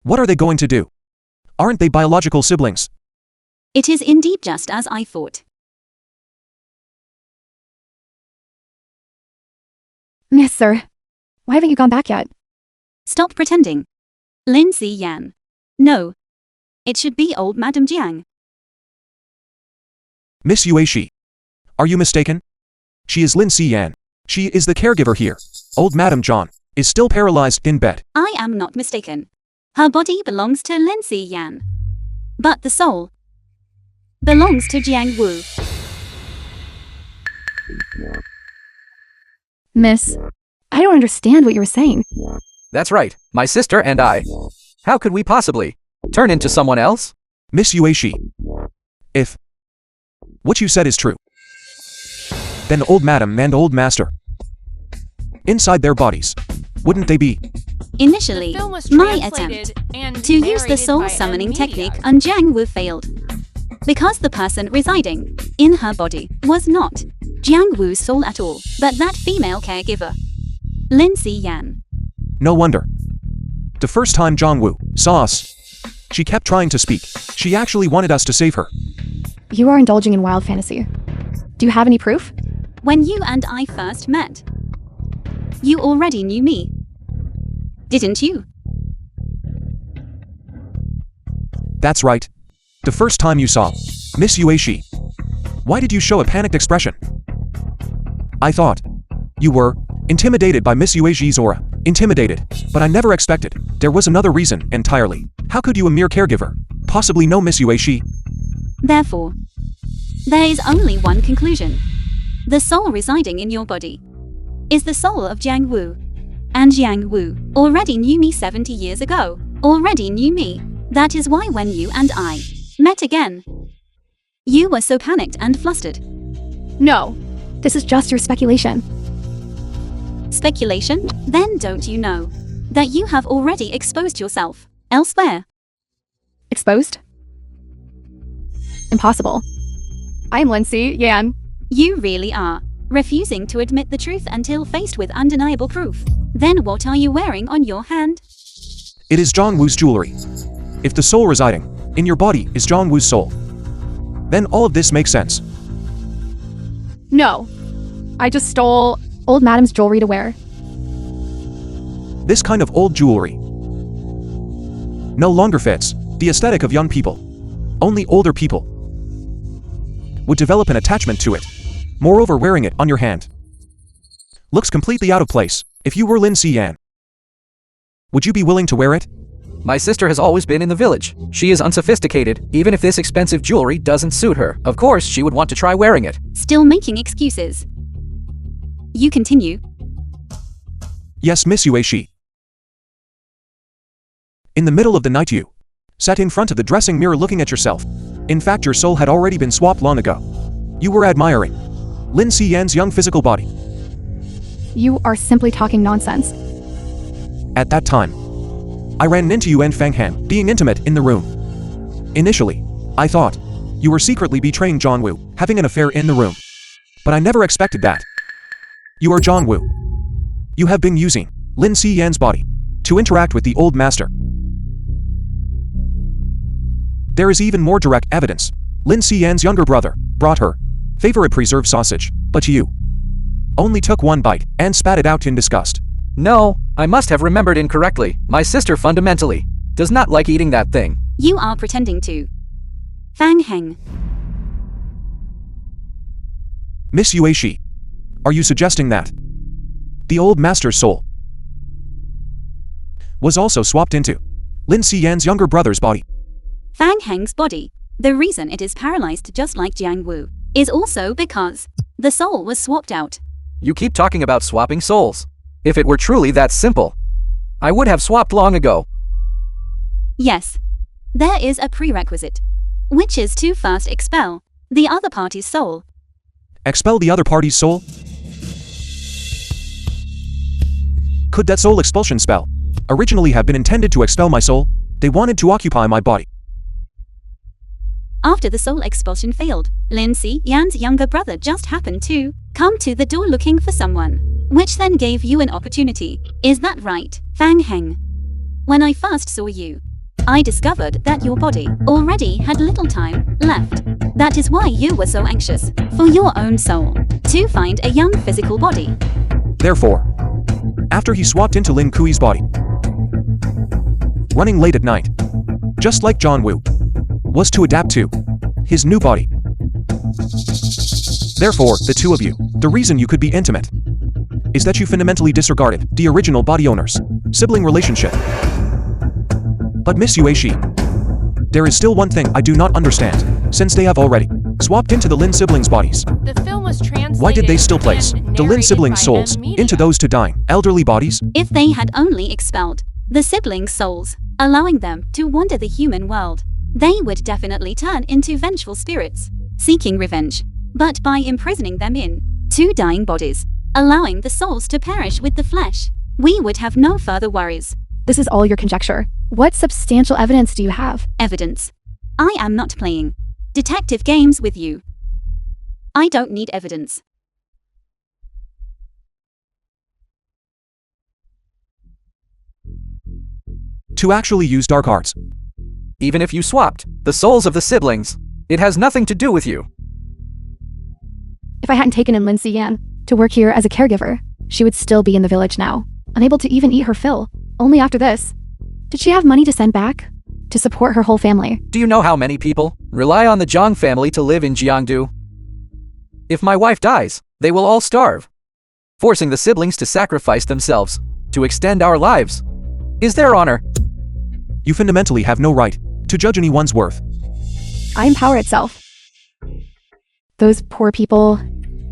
What are they going to do? Aren't they biological siblings? It is indeed just as I thought. Miss Sir, why haven't you gone back yet? Stop pretending. Lin Si Yan. No. It should be old Madam Jiang. Miss Yueshi. Are you mistaken? She is Lin Si Yan. She is the caregiver here. Old Madam John is still paralyzed in bed. I am not mistaken. Her body belongs to Lin Si Yan. But the soul belongs to Jiang Wu. Miss, I don't understand what you were saying. That's right, my sister and I. How could we possibly turn into someone else? Miss Yueshi. If what you said is true, then old Madam and old Master, inside their bodies, wouldn't they be? Initially, The film was my translated attempt and to use the narrated soul by summoning Media. technique on Jiang Wu failed. Because the person residing in her body was not Jiang Wu's soul at all, but that female caregiver, Lin Si Yan. No wonder. The first time Zhang Wu saw us, she kept trying to speak. She actually wanted us to save her. You are indulging in wild fantasy. Do you have any proof? When you and I first met, you already knew me, didn't you? That's right. The first time you saw Miss Yueshi. Why did you show a panicked expression? I thought you were intimidated by Miss Yueshi's aura. Intimidated, but I never expected there was another reason entirely. How could you, a mere caregiver, possibly know Miss Yueshi? Therefore, there is only one conclusion. The soul residing in your body is the soul of Jiang Wu. And Jiang Wu already knew me 70 years ago. Already knew me. That is why when you and I met again, you were so panicked and flustered. No, this is just your speculation. Speculation? Then don't you know? that you have already exposed yourself elsewhere. Exposed? Impossible. I am Lindsay Yan. You really are, refusing to admit the truth until faced with undeniable proof. Then what are you wearing on your hand? It is John Woo's jewelry. If the soul residing in your body is John Woo's soul, then all of this makes sense. No. I just stole old madam's jewelry to wear. This kind of old jewelry no longer fits the aesthetic of young people. Only older people would develop an attachment to it. Moreover, wearing it on your hand looks completely out of place. If you were Lin Xian, would you be willing to wear it? My sister has always been in the village. She is unsophisticated, even if this expensive jewelry doesn't suit her. Of course, she would want to try wearing it. Still making excuses. You continue. Yes, Miss Yueshi. In the middle of the night you sat in front of the dressing mirror looking at yourself. In fact, your soul had already been swapped long ago. You were admiring Lin Xian's young physical body. You are simply talking nonsense. At that time, I ran into you and Fang Han, being intimate in the room. Initially, I thought you were secretly betraying John Woo, having an affair in the room. But I never expected that. You are John Woo. You have been using Lin Xian's body to interact with the old master. There is even more direct evidence. Lin Xian's younger brother brought her favorite preserved sausage, but you only took one bite and spat it out in disgust. No, I must have remembered incorrectly. My sister fundamentally does not like eating that thing. You are pretending to. Fang Heng. Miss Yueshi, are you suggesting that the old master's soul was also swapped into Lin Xian's younger brother's body? Fang Heng's body, the reason it is paralyzed just like Jiang Wu, is also because the soul was swapped out. You keep talking about swapping souls. If it were truly that simple, I would have swapped long ago. Yes. There is a prerequisite, which is to first expel the other party's soul. Expel the other party's soul? Could that soul expulsion spell originally have been intended to expel my soul? They wanted to occupy my body. After the soul expulsion failed, Lin Xian's younger brother just happened to come to the door looking for someone, which then gave you an opportunity. Is that right, Fang Heng? When I first saw you, I discovered that your body already had little time left. That is why you were so anxious for your own soul to find a young physical body. Therefore, after he swapped into Lin Kui's body, running late at night, just like John Woo, was to adapt to his new body. Therefore, the two of you, the reason you could be intimate is that you fundamentally disregarded the original body owner's sibling relationship. But Miss Yueshi, there is still one thing I do not understand. Since they have already swapped into the Lin siblings' bodies, The film was translated. why did they still place and the Lin narrated siblings' by souls M Media. into those two dying elderly bodies? If they had only expelled the siblings' souls, allowing them to wander the human world, they would definitely turn into vengeful spirits, seeking revenge. But by imprisoning them in two dying bodies, allowing the souls to perish with the flesh, we would have no further worries. This is all your conjecture. What substantial evidence do you have? Evidence. I am not playing detective games with you. I don't need evidence. To actually use dark arts. Even if you swapped the souls of the siblings, it has nothing to do with you. If I hadn't taken in Lin Xian to work here as a caregiver, she would still be in the village now, unable to even eat her fill. Only after this. Did she have money to send back? To support her whole family? Do you know how many people rely on the Zhang family to live in Jiangdu? If my wife dies, they will all starve, forcing the siblings to sacrifice themselves to extend our lives. Is there honor? You fundamentally have no right to judge anyone's worth. I am power itself. Those poor people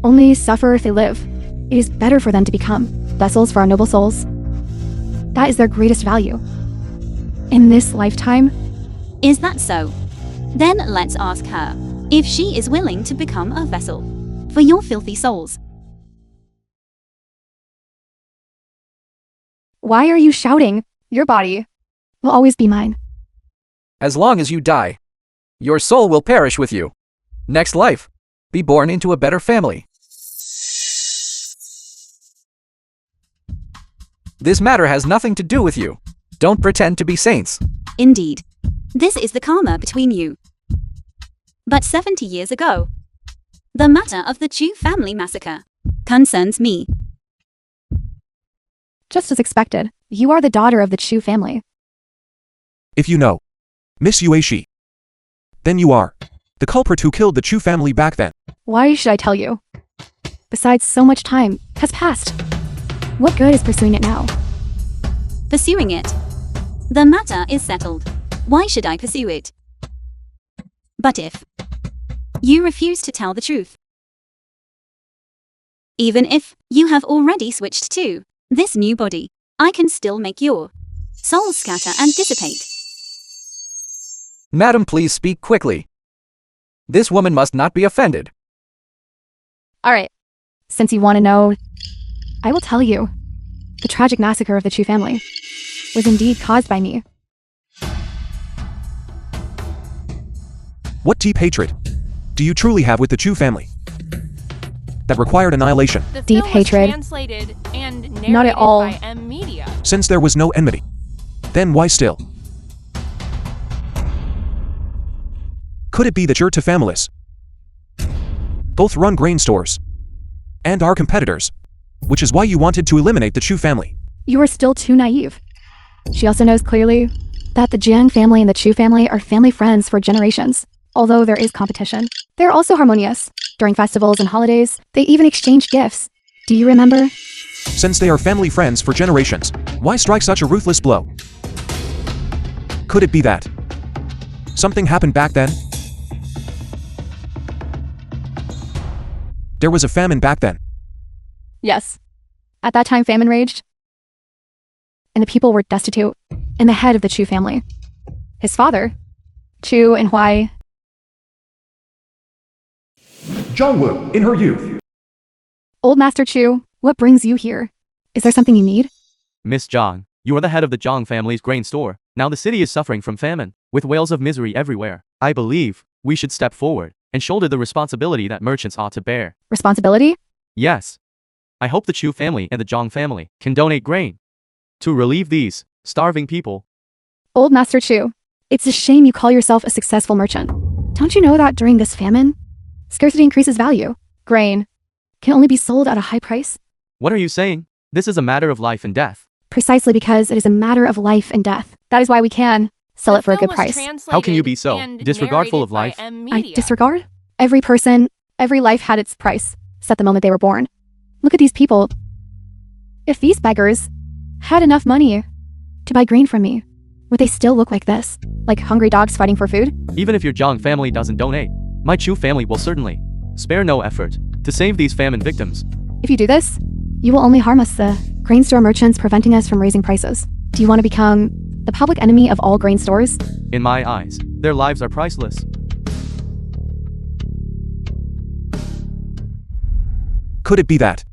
only suffer if they live. It is better for them to become vessels for our noble souls. That is their greatest value. In this lifetime, Is that so? Then let's ask her if she is willing to become a vessel for your filthy souls. Why are you shouting? Your body will always be mine. As long as you die, your soul will perish with you. Next life, be born into a better family. This matter has nothing to do with you. Don't pretend to be saints. Indeed. This is the karma between you. But 70 years ago, the matter of the Chu family massacre concerns me. Just as expected, you are the daughter of the Chu family. If you know Miss Yueshi, then you are the culprit who killed the Chu family back then. Why should I tell you? Besides, so much time has passed. What good is pursuing it now? Pursuing it. The matter is settled. Why should I pursue it? But if you refuse to tell the truth, even if you have already switched to this new body, I can still make your soul scatter and dissipate. Madam, please speak quickly. This woman must not be offended. Alright, since you want to know, I will tell you. The tragic massacre of the Chu family was indeed caused by me. What deep hatred do you truly have with the Chu family that required annihilation? The Deep film was hatred. translated and narrated Not at all. by M Media. Since there was no enmity, then why still? Could it be that your two families both run grain stores and are competitors, which is why you wanted to eliminate the Chu family? You are still too naive. She also knows clearly that the Jiang family and the Chu family are family friends for generations. Although there is competition, they're also harmonious. During festivals and holidays, they even exchange gifts. Do you remember? Since they are family friends for generations, why strike such a ruthless blow? Could it be that something happened back then? There was a famine back then. Yes. At that time, famine raged, and the people were destitute. And the head of the Chu family, his father, Chu and Huai, Zhongwu, in her youth. Old Master Chu, what brings you here? Is there something you need? Miss Zhang, you are the head of the Zhang family's grain store. Now the city is suffering from famine, with wails of misery everywhere. I believe we should step forward and shoulder the responsibility that merchants ought to bear. Responsibility? Yes. I hope the Chu family and the Zhang family can donate grain to relieve these starving people. Old Master Chu, it's a shame you call yourself a successful merchant. Don't you know that during this famine, scarcity increases value? Grain can only be sold at a high price? What are you saying? This is a matter of life and death. Precisely because it is a matter of life and death. That is why we can sell The it for a film good was price. How can you be so translated and disregardful of narrated life? by M I Media. disregard? Every person, every life had its price, set the moment they were born. Look at these people. If these beggars had enough money to buy grain from me, would they still look like this? Like hungry dogs fighting for food? Even if your Zhang family doesn't donate, my Chu family will certainly spare no effort to save these famine victims. If you do this, you will only harm us, the grain store merchants preventing us from raising prices. Do you want to become the public enemy of all grain stores? In my eyes, their lives are priceless. Could it be that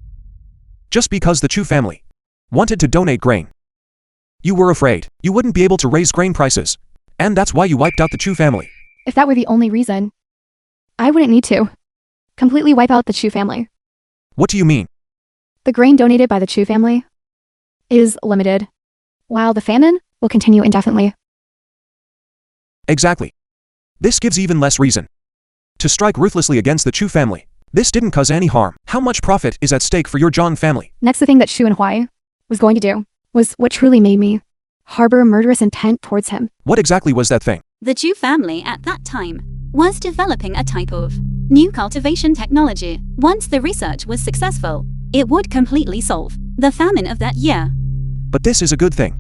just because the Chu family wanted to donate grain, you were afraid you wouldn't be able to raise grain prices, and that's why you wiped out the Chu family? If that were the only reason, I wouldn't need to completely wipe out the Chu family. What do you mean? The grain donated by the Chu family is limited, while the famine will continue indefinitely. Exactly. This gives even less reason to strike ruthlessly against the Chu family. This didn't cause any harm. How much profit is at stake for your Zhang family? Next, the thing that Chu and Huai was going to do was what truly made me harbor a murderous intent towards him. What exactly was that thing? The Chu family at that time was developing a type of new cultivation technology. Once the research was successful, it would completely solve the famine of that year. But this is a good thing.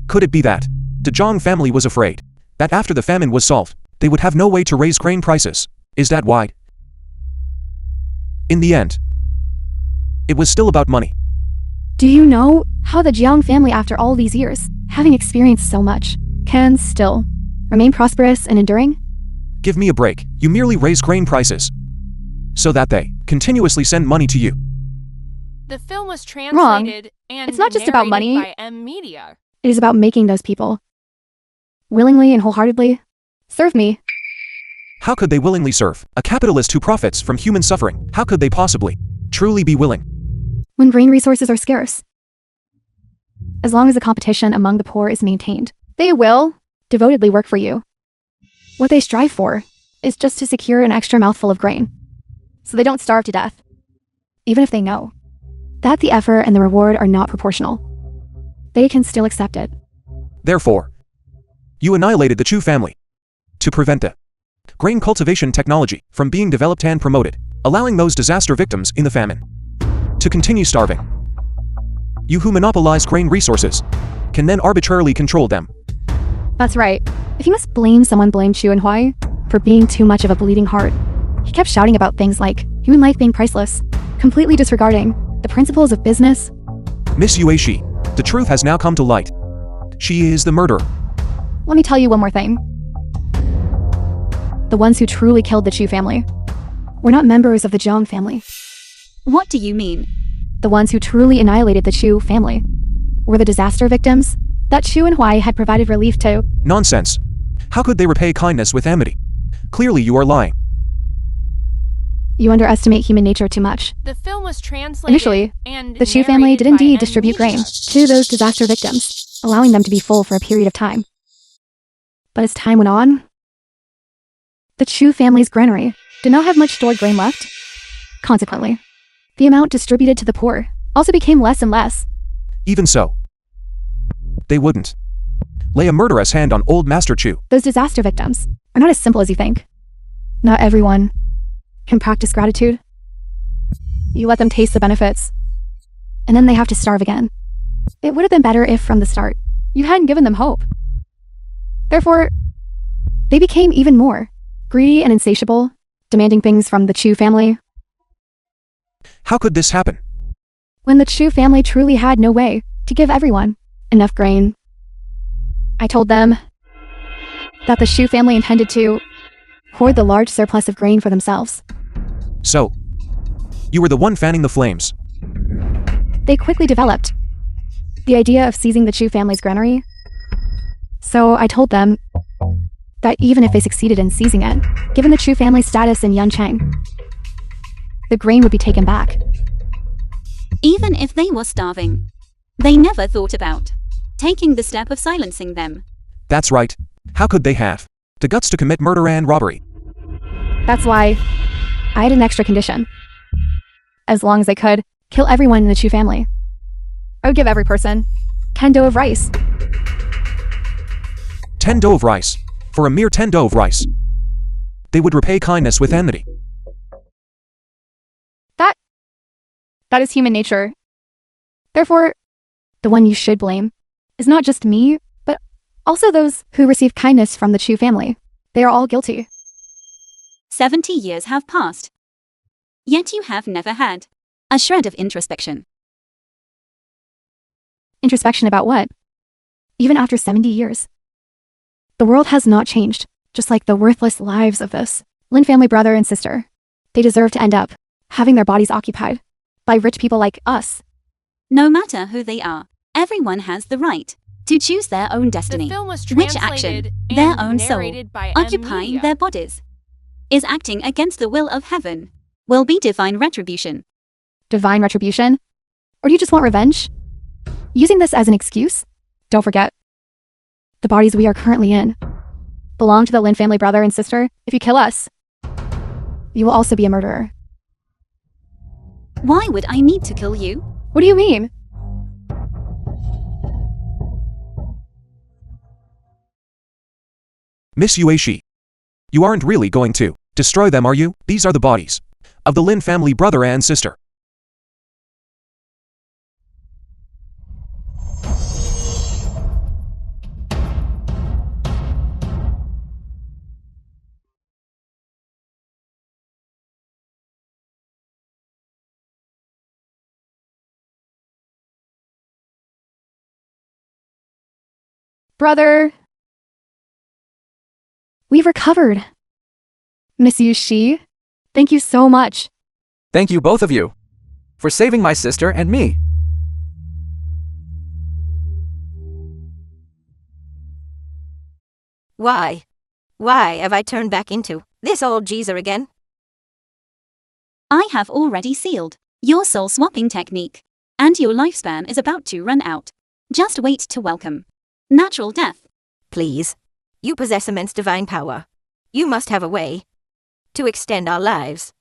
Could it be that the Zhang family was afraid that after the famine was solved, they would have no way to raise grain prices? Is that why? In the end, it was still about money. Do you know how the Jiang family, after all these years, having experienced so much, can still remain prosperous and enduring? Give me a break. You merely raise grain prices so that they continuously send money to you. The film was translated and It's not just about narrated money. by M Media. It is about making those people willingly and wholeheartedly serve me. How could they willingly serve a capitalist who profits from human suffering? How could they possibly truly be willing? When grain resources are scarce. As long as the competition among the poor is maintained, they will devotedly work for you. What they strive for is just to secure an extra mouthful of grain, so they don't starve to death, even if they know that the effort and the reward are not proportional. They can still accept it. Therefore, you annihilated the Chu family to prevent the grain cultivation technology from being developed and promoted, allowing those disaster victims in the famine to continue starving. You who monopolize grain resources can then arbitrarily control them. That's right. If you must blame someone, blame Chu and Huai for being too much of a bleeding heart. He kept shouting about things like human life being priceless, completely disregarding the principles of business. Miss Yueshi, the truth has now come to light. She is the murderer. Let me tell you one more thing. The ones who truly killed the Chu family were not members of the Zhang family. What do you mean? The ones who truly annihilated the Chu family were the disaster victims that Chu and Huai had provided relief to. Nonsense. How could they repay kindness with amity? Clearly you are lying. You underestimate human nature too much. The film was translated Initially, and the Chu family narrated did by indeed M distribute Media. grain to those disaster victims, allowing them to be full for a period of time. But as time went on, the Chu family's granary did not have much stored grain left. Consequently, the amount distributed to the poor also became less and less. Even so, they wouldn't lay a murderous hand on old Master Chu. Those disaster victims are not as simple as you think. Not everyone can practice gratitude. You let them taste the benefits, and then they have to starve again. It would have been better if, from the start, you hadn't given them hope. Therefore, they became even more greedy and insatiable, demanding things from the Chu family. How could this happen? When the Chu family truly had no way to give everyone enough grain, I told them that the Chu family intended to hoard the large surplus of grain for themselves. So, you were the one fanning the flames. They quickly developed the idea of seizing the Chu family's granary. So I told them that even if they succeeded in seizing it, given the Chu family's status in Yancheng, the grain would be taken back. Even if they were starving, they never thought about taking the step of silencing them. That's right. How could they have the guts to commit murder and robbery? That's why I had an extra condition. As long as I could kill everyone in the Chu family, I would give every person 10 dough of rice. 10 dough of rice. For a mere 10 dough of rice. They would repay kindness with enmity. That is human nature. Therefore, the one you should blame is not just me, but also those who receive kindness from the Chu family. They are all guilty. 70 years have passed. Yet you have never had a shred of introspection. Introspection about what? Even after 70 years. The world has not changed, just like the worthless lives of this Lin family brother and sister. They deserve to end up having their bodies occupied by rich people like us. No matter who they are, everyone has the right to choose their own destiny. The film was Which translated action, and their own soul, narrated by M occupying Media. their bodies, is acting against the will of heaven, will be divine retribution. Divine retribution? Or do you just want revenge? Using this as an excuse? Don't forget, the bodies we are currently in belong to the Lin family brother and sister. If you kill us, you will also be a murderer. Why would I need to kill you? What do you mean? Miss Yueshi, you aren't really going to destroy them, are you? These are the bodies of the Lin family brother and sister. Brother, we've recovered. Miss Yushi, thank you so much. Thank you both of you for saving my sister and me. Why? Why have I turned back into this old geezer again? I have already sealed your soul swapping technique, and your lifespan is about to run out. Just wait to welcome natural death. Please. You possess immense divine power. You must have a way to extend our lives.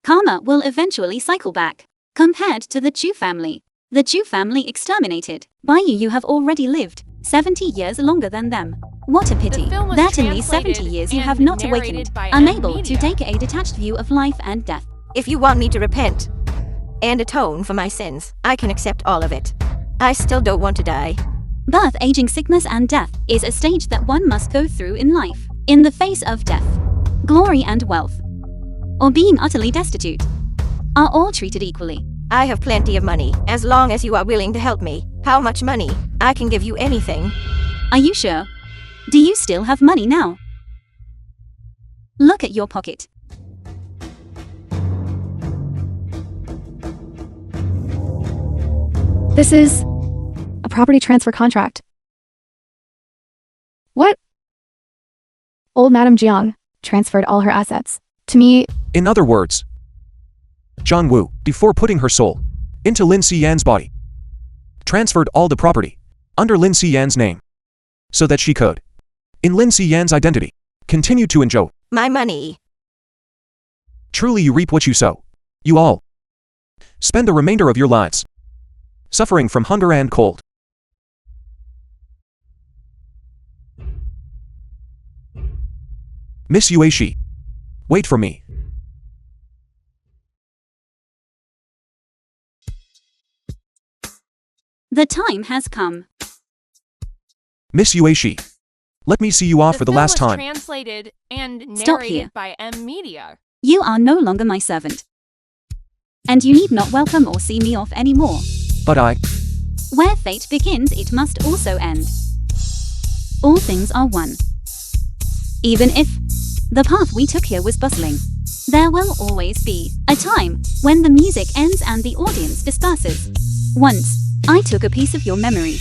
Karma will eventually cycle back. Compared to the Chu family, the Chu family exterminated by you have already lived 70 years longer than them. What a pity The film was that in these 70 translated years you and have not narrated awakened, by unable to Media. take a detached view of life and death. If you want me to repent and atone for my sins, I can accept all of it. I still don't want to die. Birth, aging, sickness, and death is a stage that one must go through in life. In the face of death, glory and wealth, or being utterly destitute, are all treated equally. I have plenty of money, as long as you are willing to help me. How much money? I can give you anything. Are you sure? Do you still have money now? Look at your pocket. This is a property transfer contract. What? Old Madame Jiang transferred all her assets to me. In other words, Zhang Wu, before putting her soul into Lin Xiyan's body, transferred all the property under Lin Xiyan's name, so that she could, in Lin Xiyan's identity, continue to enjoy My money. Truly you reap what you sow. You all spend the remainder of your lives suffering from hunger and cold. Miss Yueshi, wait for me. The time has come. Miss Yueshi, let me see you off for the film last was time. Translated and Stop narrated here. by Media. You are no longer my servant. And you need not welcome or see me off anymore. But I, Where fate begins, it must also end. All things are one. Even if the path we took here was bustling, there will always be a time when the music ends and the audience disperses. Once, I took a piece of your memory.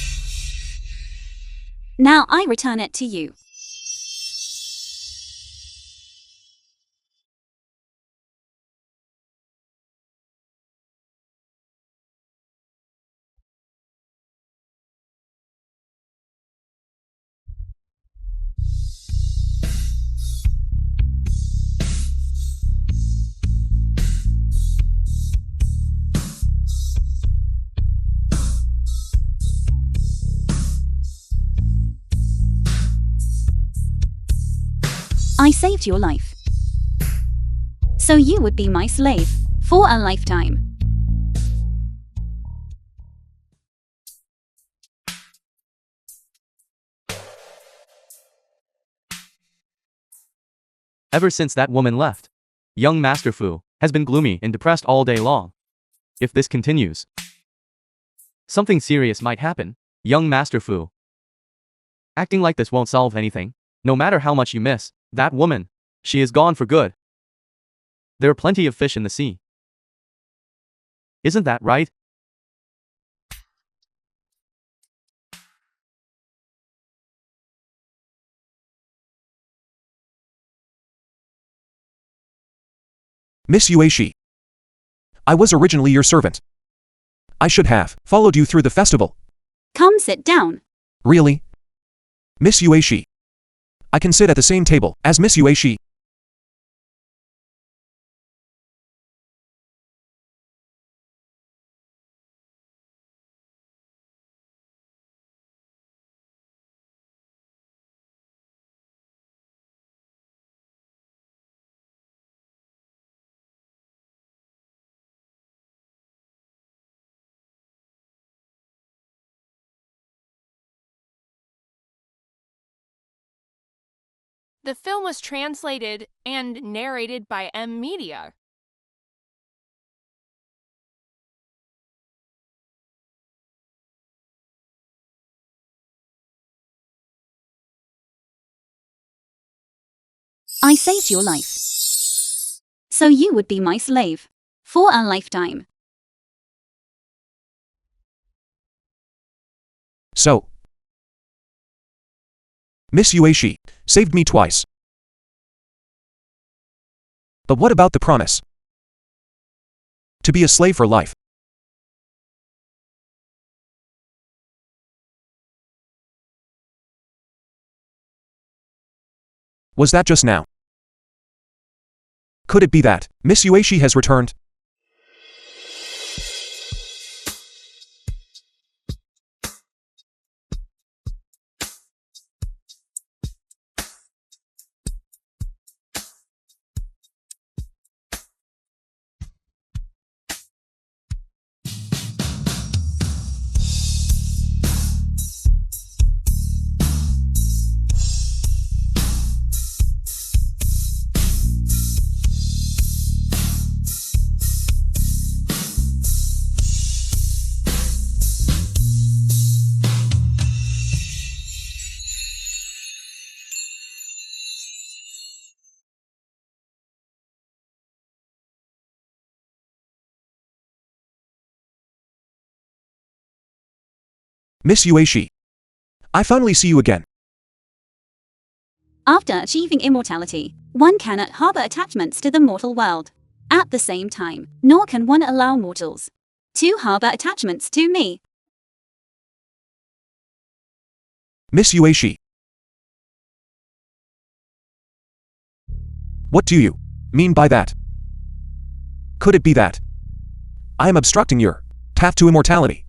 Now I return it to you. I saved your life. So you would be my slave for a lifetime. Ever since that woman left, young Master Fu has been gloomy and depressed all day long. If this continues, something serious might happen. Young Master Fu, acting like this won't solve anything. No matter how much you miss that woman, she is gone for good. There are plenty of fish in the sea. Isn't that right? Miss Yueshi, I was originally your servant. I should have followed you through the festival. Come sit down. Really? Miss Yueshi, I can sit at the same table as Miss Yueshi. The film was translated and narrated by Media. I saved your life. So you would be my slave for a lifetime. So, Miss Yueshi saved me twice. But what about the promise? To be a slave for life. Was that just now? Could it be that Miss Yueshi has returned? Miss Yueshi, I finally see you again. After achieving immortality, one cannot harbor attachments to the mortal world. At the same time, nor can one allow mortals to harbor attachments to me. Miss Yueshi. What do you mean by that? Could it be that I am obstructing your path to immortality?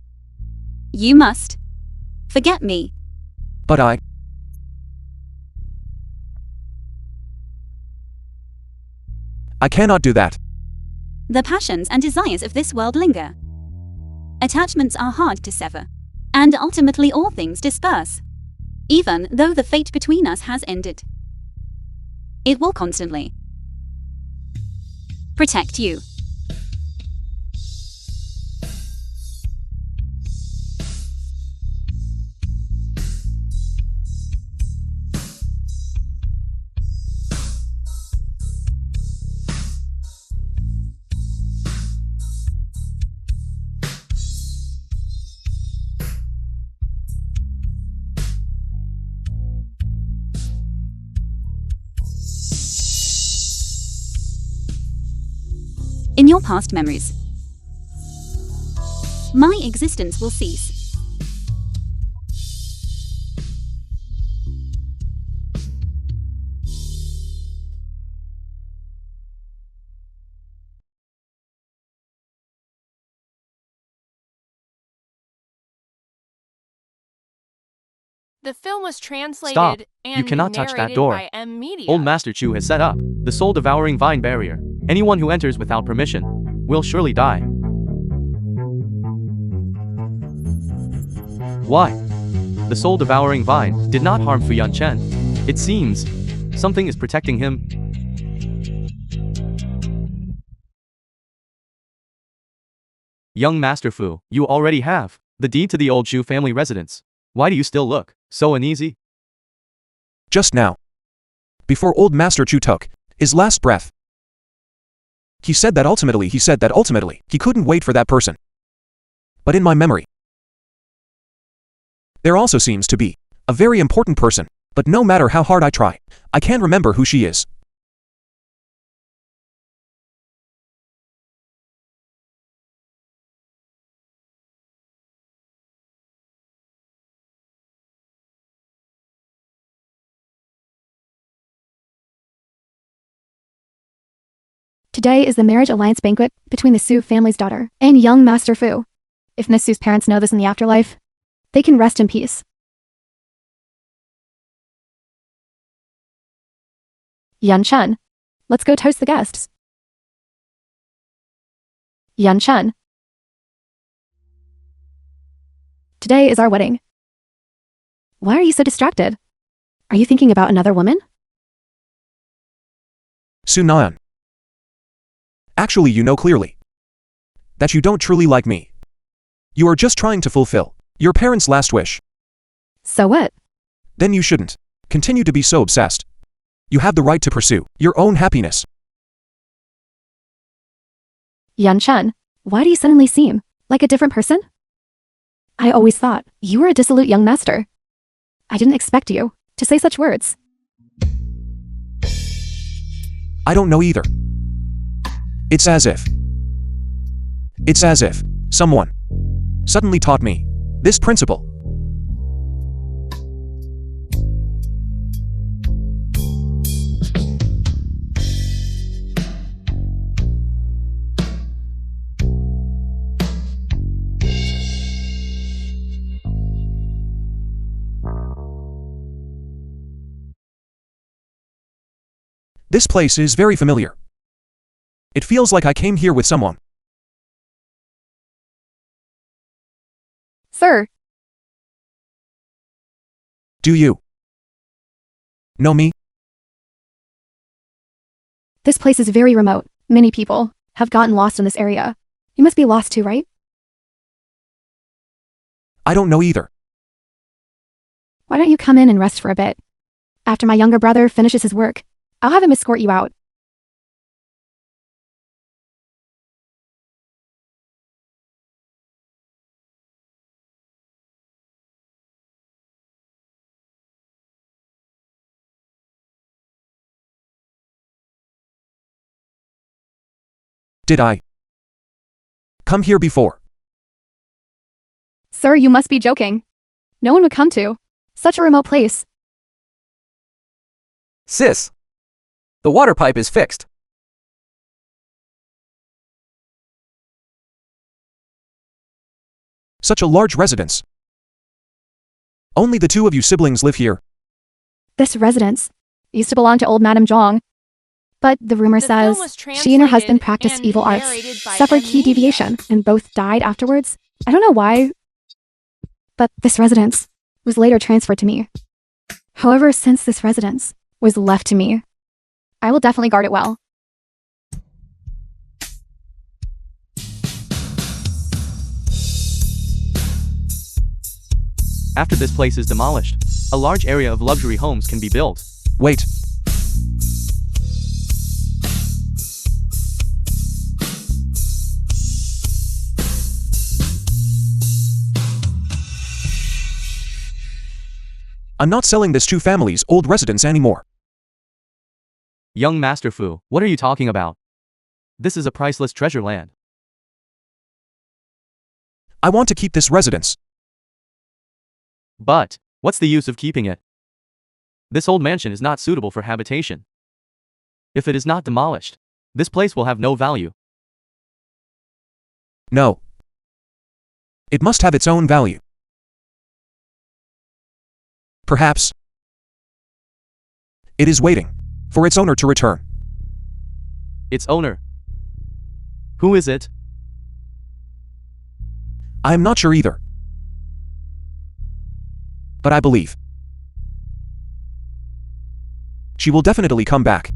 You must forget me. But I cannot do that. The passions and desires of this world linger. Attachments are hard to sever. And ultimately all things disperse. Even though the fate between us has ended, it will constantly protect you. In your past memories, my existence will cease. The film was translated Stop. and You cannot touch that narrated door. by M Media. Old Master Chu has set up the soul-devouring vine barrier. Anyone who enters without permission will surely die. Why? The soul-devouring vine did not harm Fu Yanchen. It seems something is protecting him. Young Master Fu, you already have the deed to the old Chu family residence. Why do you still look so uneasy? Just now, before old Master Chu took his last breath, he said that ultimately he couldn't wait for that person. But in my memory, there also seems to be a very important person, but no matter how hard I try, I can't remember who she is. Today is the marriage alliance banquet between the Su family's daughter and young Master Fu. If Miss Su's parents know this in the afterlife, they can rest in peace. Yan Chen, let's go toast the guests. Yan Chen. Today is our wedding. Why are you so distracted? Are you thinking about another woman? Sunan. Actually, you know clearly that you don't truly like me. You are just trying to fulfill your parents' last wish. So what? Then you shouldn't continue to be so obsessed. You have the right to pursue your own happiness. Yan Chen, why do you suddenly seem like a different person? I always thought you were a dissolute young master. I didn't expect you to say such words? I don't know either. It's as if someone suddenly taught me this principle. This place is very familiar. It feels like I came here with someone. Sir, Do you know me? this place is very remote. Many people have gotten lost in this area. You must be lost too, right? I don't know either. Why don't you come in and rest for a bit? After my younger brother finishes his work, I'll have him escort you out. Did I come here before? Sir, you must be joking. No one would come to such a remote place. Sis, the water pipe is fixed. Such a large residence. Only the two of you siblings live here. This residence used to belong to old Madame Zhang. But the rumor The film says was she and her husband translated practiced and evil arts, narrated by suffered M. key Media. deviation, and both died afterwards. I don't know why, but this residence was later transferred to me. However, since this residence was left to me, I will definitely guard it well. After this place is demolished, a large area of luxury homes can be built. Wait. I'm not selling this two families' old residence anymore. Young Master Fu, what are you talking about? This is a priceless treasure land. I want to keep this residence. But, what's the use of keeping it? This old mansion is not suitable for habitation. If it is not demolished, this place will have no value. No. It must have its own value. Perhaps it is waiting for its owner to return. Its owner. Who is it? I am not sure either. But I believe she will definitely come back.